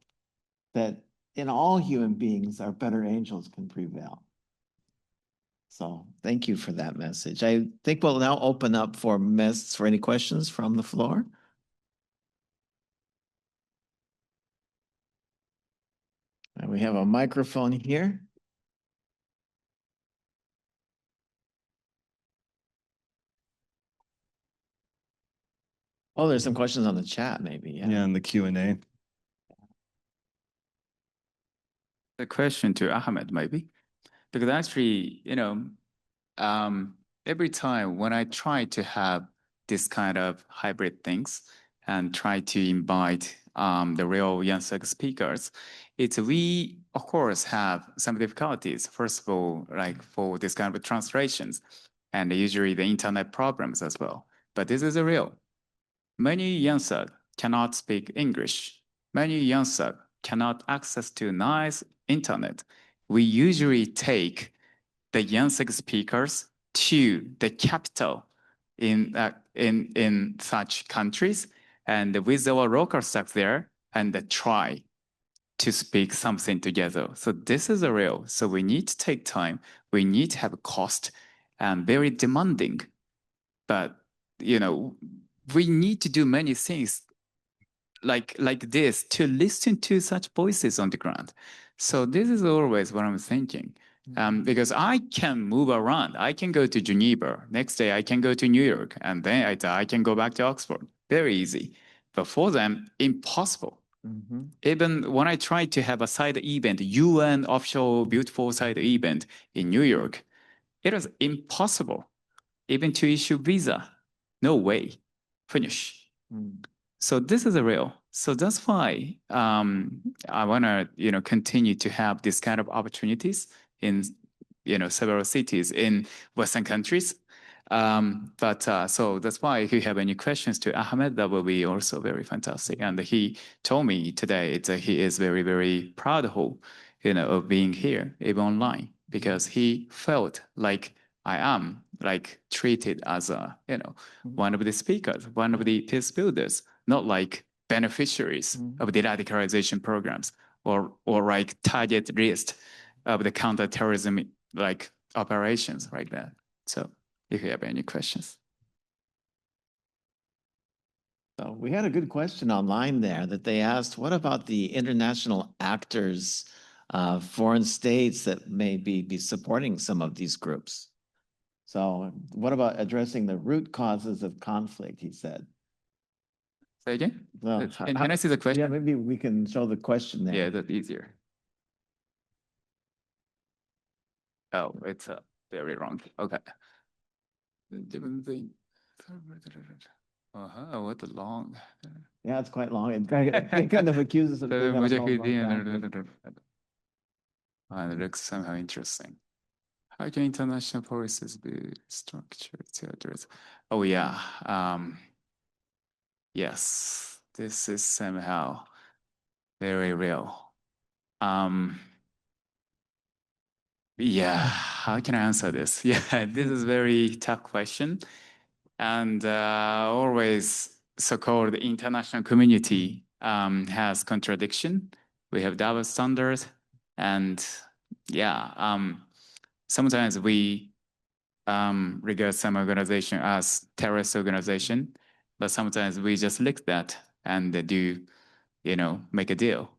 that in all human beings, our better angels can prevail. So thank you for that message. I think we'll now open up for any questions from the floor. And we have a microphone here. Oh, there's some questions on the chat, maybe. Yeah, in the Q&A. The question to Ahmed, maybe, because actually, every time when I try to have this kind of hybrid things, and try to invite the real YANSAG speakers. We, of course, have some difficulties. First of all, like for this kind of translations, and usually the internet problems as well. But this is real. Many YANSAG cannot speak English. Many YANSAG cannot access to nice internet. We usually take the YANSAG speakers to the capital in such countries, and with our local staff there, and try to speak something together. So this is real. So we need to take time. We need to have a cost, and very demanding. But we need to do many things like this to listen to such voices on the ground. So this is always what I'm thinking. Because I can move around. I can go to Geneva. Next day, I can go to New York. And then I can go back to Oxford. Very easy. But for them, impossible. Even when I tried to have a side event, UN offshore beautiful side event in New York, it was impossible even to issue visa. No way. Finish. So this is real. So that's why I want to continue to have this kind of opportunities in several cities in Western countries. So that's why if you have any questions to Ahmed, that will be also very fantastic. And he told me today he is very, very proud of being here, even online, because he felt like I am like treated as one of the speakers, one of the peace builders, not like beneficiaries of the radicalization programs or like target list of the counterterrorism like operations like that. So if you have any questions. So we had a good question online there that they asked, what about the international actors, foreign states that may be supporting some of these groups? So what about addressing the root causes of conflict, he said. Say again? Well, can I see the question? Yeah, maybe we can show the question there. Yeah, that's easier. Oh, it's very wrong. Okay. Different thing. What a long. Yeah, it's quite long. It kind of accuses us of being on a it looks somehow interesting. How can international policies be structured to address? Oh yeah. Yes, this is somehow very real. Yeah, how can I answer this? Yeah, this is a very tough question. And always so-called international community has contradiction. We have double standards. And yeah, sometimes we regard some organization as terrorist organization, but sometimes we just look at that and make a deal.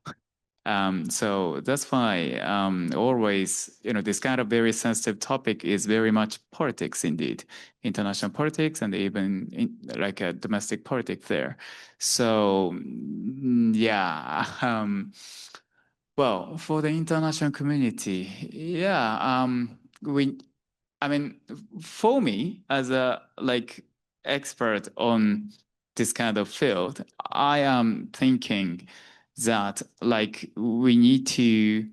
So that's why always, this kind of very sensitive topic is very much politics indeed, international politics and even like a domestic politics there. So yeah, well, for the international community, yeah, for me as a expert on this kind of field, I am thinking that we need to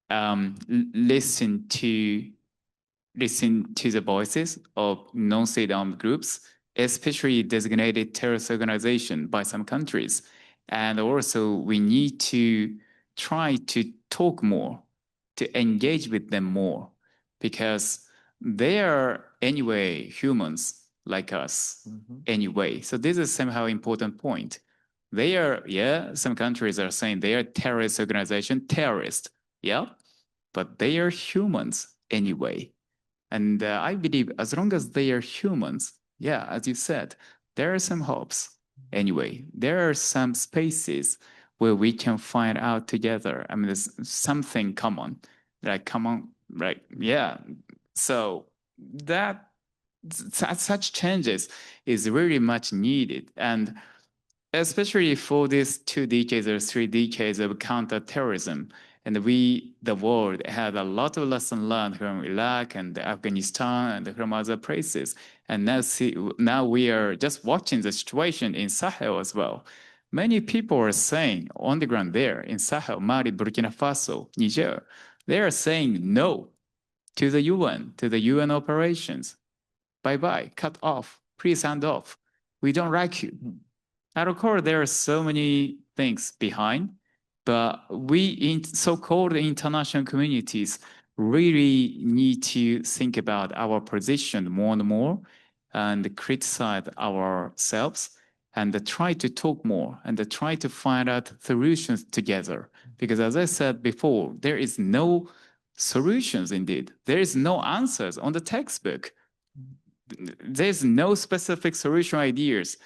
listen to the voices of non-state armed groups, especially designated terrorist organization by some countries. And also we need to try to talk more, to engage with them more, because they are anyway humans like us anyway. So this is somehow important point. They are, some countries are saying they are terrorist organization, terrorist, but they are humans anyway. And I believe as long as they are humans, as you said, there are some hopes anyway. There are some spaces where we can find out together. I mean, there's something common, So that such changes is really much needed. And especially for these 2 decades or 3 decades of counterterrorism. And the world had a lot of lessons learned from Iraq and Afghanistan and from other places. And now we are just watching the situation in Sahel as well. Many people are saying on the ground there in Sahel, Mali, Burkina Faso, Niger, they are saying no to the UN operations. Bye-bye, cut off, please hand off. We don't like you. And of course, there are so many things behind, but we in so-called international communities really need to think about our position more and more and criticize ourselves and try to talk more and try to find out solutions together. Because as I said before, there is no solutions indeed. There is no answers on the textbook. There's no specific solution ideas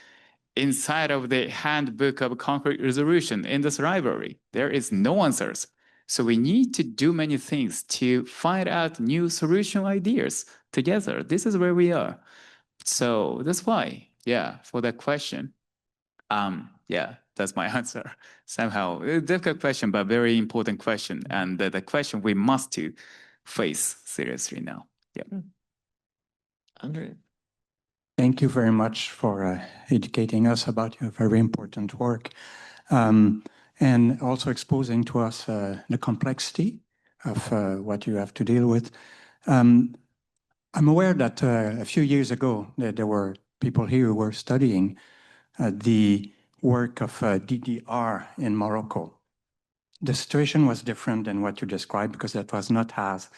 inside of the handbook of conflict resolution in this library. There is no answers. So we need to do many things to find out new solution ideas together. This is where we are. So that's why, yeah, for that question, yeah, that's my answer. Somehow, a difficult question, but very important question. And the question we must to face seriously now. Yeah. Andre? Thank you very much for educating us about your very important work and also exposing to us the complexity of what you have to deal with. I'm aware that a few years ago there were people here who were studying the work of DDR in Morocco. The situation was different than what you described because that was not as,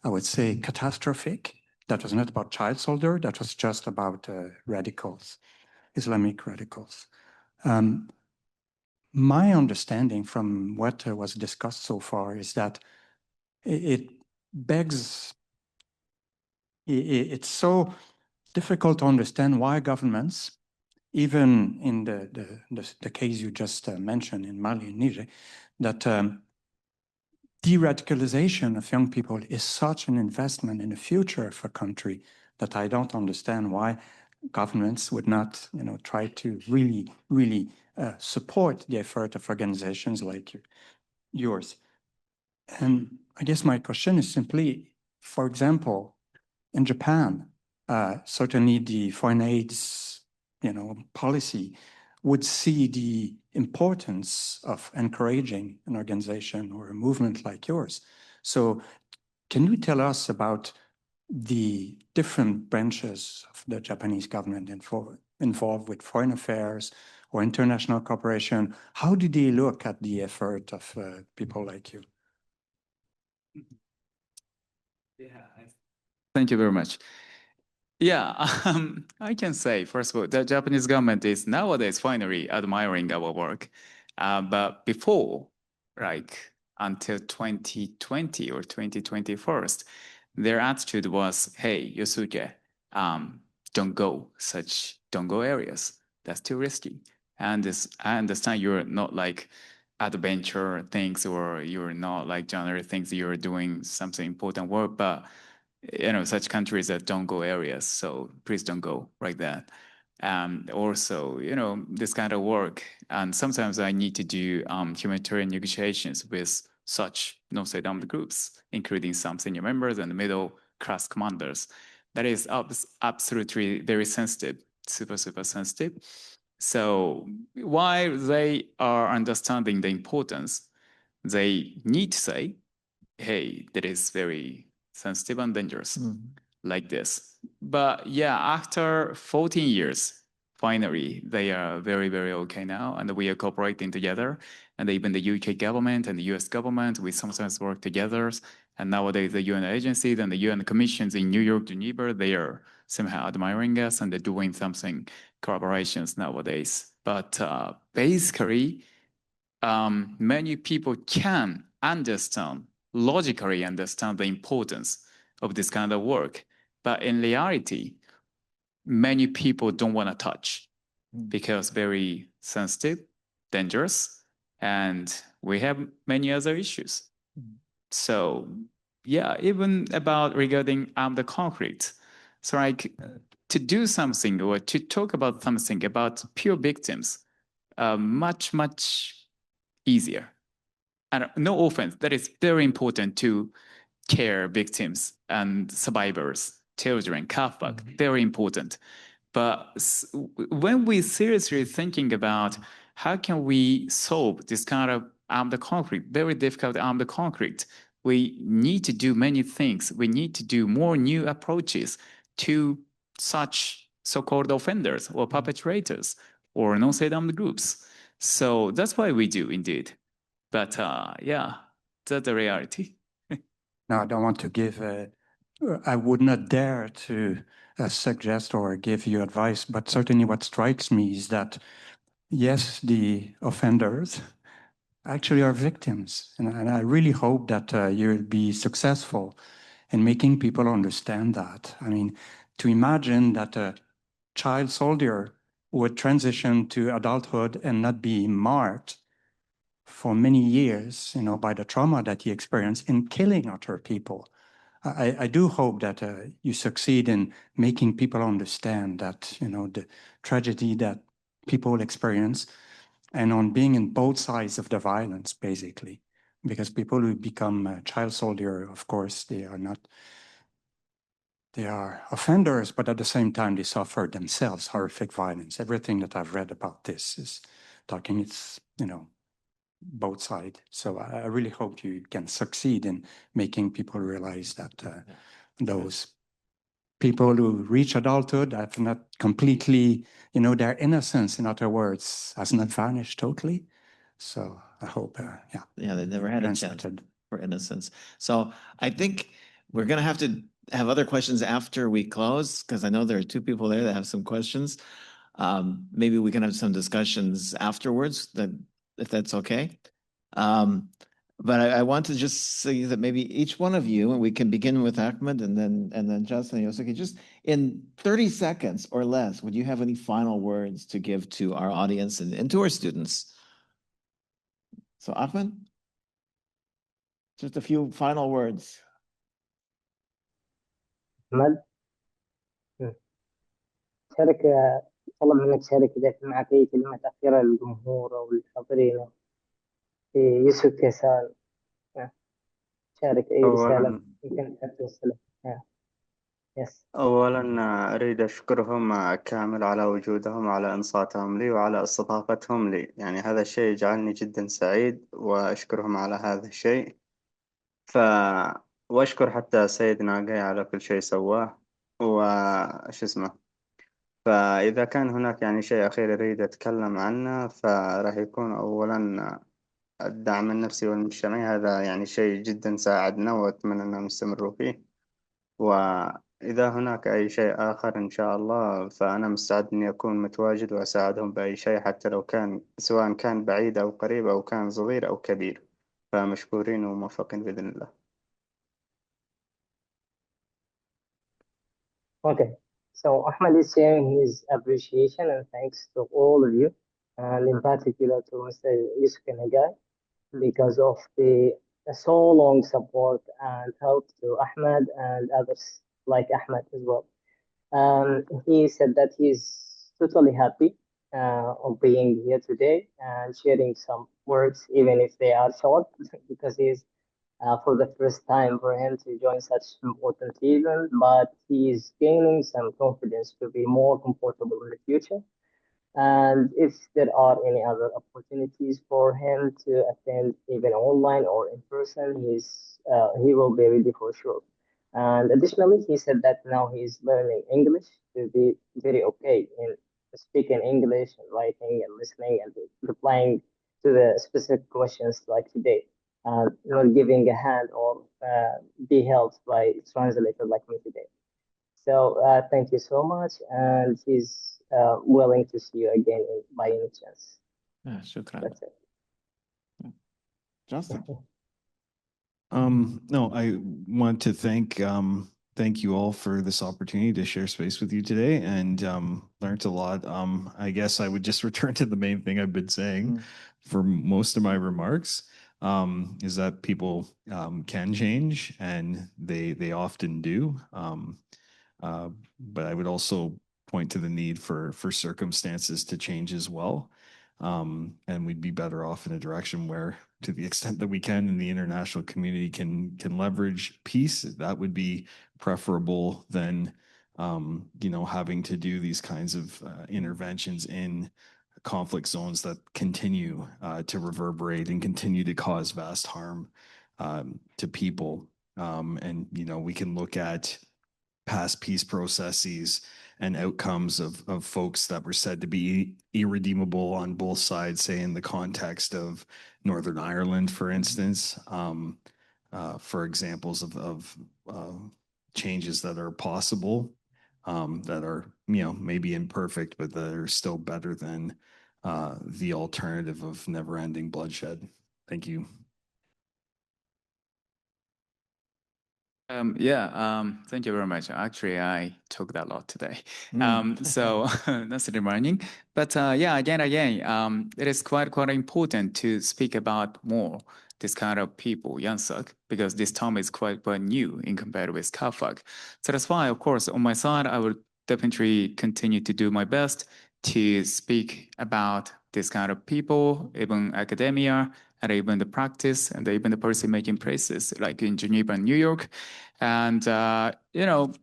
I would say, catastrophic. That was not about child soldier. That was just about radicals, Islamic radicals. My understanding from what was discussed so far is that it's so difficult to understand why governments, even in the case you just mentioned in Mali and Niger, that de-radicalization of young people is such an investment in the future of a country that I don't understand why governments would not, try to really support the effort of organizations like yours. And I guess my question is simply, for example, in Japan, certainly the foreign aids, policy would see the importance of encouraging an organization or a movement like yours. So can you tell us about the different branches of the Japanese government involved with foreign affairs or international cooperation? How do they look at the effort of people like you? Yeah, thank you very much. Yeah, I can say, first of all, the Japanese government is nowadays finally admiring our work. But before, like until 2020 or 2021, their attitude was, hey, Yosuke, don't go areas. That's too risky. And I understand you're not like adventure things or you're not like genre things, you're doing something important work, but such countries that don't go areas. So please don't go like that. Also, this kind of work. And sometimes I need to do humanitarian negotiations with such non-state-armed groups, including some senior members and middle class commanders. That is absolutely very sensitive, super sensitive. So while they are understanding the importance, they need to say, hey, that is very sensitive and dangerous, like this. But yeah, after 14 years, finally, they are very okay now, and we are cooperating together. And even the UK government and the US government, we sometimes work together. And nowadays, the UN agencies and the UN commissions in New York, Geneva, they are somehow admiring us and they're doing something collaborations nowadays. But basically, many people can logically understand the importance of this kind of work. But in reality, many people don't want to touch because very sensitive, dangerous, and we have many other issues. So yeah, even about regarding the conflict. So like to do something or to talk about something about pure victims, much easier. And no offense, that is very important to care victims and survivors children, cutback, very important. But when we seriously thinking about how can we solve this kind of armed conflict, very difficult armed conflict, we need to do many things. We need to do more new approaches to such so-called offenders or perpetrators or non-state armed groups. So that's why we do indeed. But yeah, that's the reality. Now, I don't want to give, I would not dare to suggest or give you advice, but certainly what strikes me is that, yes, the offenders actually are victims. And I really hope that you'll be successful in making people understand that. I mean, to imagine that a child soldier would transition to adulthood and not be marked for many years, by the trauma that he experienced in killing other people. I do hope that you succeed in making people understand that, the tragedy that people experience and on being in both sides of the violence, basically. Because people who become a child soldier, of course, they are offenders, but at the same time, they suffer themselves horrific violence. Everything that I've read about this is talking, it's, both sides. So I really hope you can succeed in making people realize that those people who reach adulthood have not completely, their innocence, in other words, has not vanished totally. So I hope, yeah. Yeah, they never had a chance for innocence. So I think we're going to have other questions after we close, because I know there are two people there that have some questions. Maybe we can have some discussions afterwards, if that's okay. But I want to just say that maybe each one of you, and we can begin with Ahmed and then Justin and Yosuke, just in 30 seconds or less, would you have any final words to give to our audience and to our students? So Ahmed, just a few final words. أحمد شارك، طلب منك تشارك إذا كان معك أي كلمات أخيرة للجمهور أو للحاضرين في يوسف كيسان. شارك أي رسالة يمكن أن توصلها. Yes. أولا أريد أشكرهم كامل على وجودهم وعلى إنصاتهم لي وعلى استضافتهم لي، يعني هذا الشيء يجعلني جدا سعيد وأشكرهم على هذا الشيء. وأشكر حتى سيدنا جاي على كل شيء سواه وش اسمه. فإذا كان هناك يعني شيء أخير أريد أتكلم عنه فراح يكون أولا الدعم النفسي والمجتمعي، هذا يعني شيء جدا ساعدنا وأتمنى أنهم يستمروا فيه. وإذا هناك أي شيء آخر إن شاء الله فأنا مستعد إني أكون متواجد وأساعدهم بأي شيء، حتى لو كان سواء كان بعيد أو قريب أو كان صغير أو كبير. فمشكورين وموفقين بإذن الله. Okay, so Ahmed is sharing his appreciation and thanks to all of you, and in particular to Mr. Yusuf Nagai, because of the so long support and help to Ahmed and others like Ahmed as well. He said that he's totally happy of being here today and sharing some words, even if they are short, because he's for the first time for him to join such important event, but he is gaining some confidence to be more comfortable in the future. And if there are any other opportunities for him to attend even online or in person, he will be ready for sure. And additionally, he said that now he's learning English to be very okay in speaking English and writing and listening and replying to the specific questions like today. Not giving a hand or be helped by translator like me today. So thank you so much, and he's willing to see you again by any chance. Shukran. That's it. Justin. No, I want to thank you all for this opportunity to share space with you today, and learned a lot. I guess I would just return to the main thing I've been saying for most of my remarks, is that people can change, and they often do. But I would also point to the need for circumstances to change as well. And we'd be better off in a direction where to the extent that we can and the international community can leverage peace, that would be preferable than having to do these kinds of interventions in conflict zones that continue to reverberate and continue to cause vast harm to people. And we can look at past peace processes and outcomes of folks that were said to be irredeemable on both sides, say in the context of Northern Ireland, for instance, for examples of changes that are possible, that are, maybe imperfect, but that are still better than the alternative of never-ending bloodshed. Thank you. Thank you very much. Actually, I took that a lot today. So that's reminding. But again, it is quite important to speak about more this kind of people, YANSAG, because this term is quite new in compared with CAFAG. So that's why, of course, on my side, I will definitely continue to do my best to speak about this kind of people, even academia, and even the practice, and even the policy-making places like in Geneva and New York. And,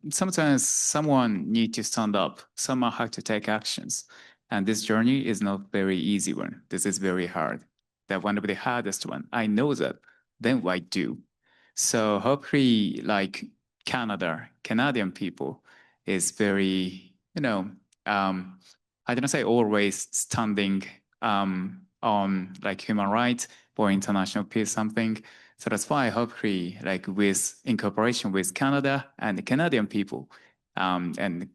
sometimes someone needs to stand up, someone has to take actions. And this journey is not very easy one. This is very hard. That one of the hardest one. I know that. Then why do? So hopefully, like Canadian people is very, I don't say always standing on like human rights or international peace something. So that's why hopefully like in cooperation with Canada and the Canadian people and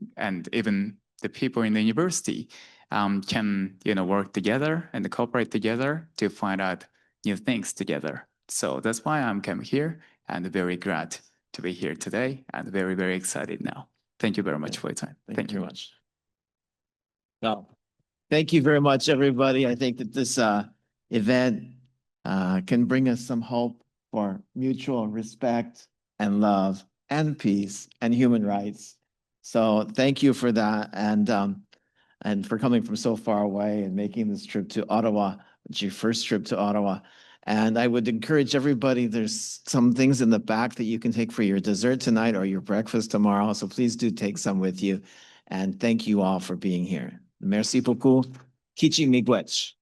even the people in the university can work together and cooperate together to find out new things together. So that's why I'm coming here and very glad to be here today and very, very excited now. Thank you very much for your time. Thank you very much. Well, thank you very much, everybody. I think that this event can bring us some hope for mutual respect and love and peace and human rights. So thank you for that and for coming from so far away and making this trip to Ottawa. It's your first trip to Ottawa. And I would encourage everybody, there's some things in the back that you can take for your dessert tonight or your breakfast tomorrow. So please do take some with you. And thank you all for being here. Merci beaucoup. Kichi miigwech.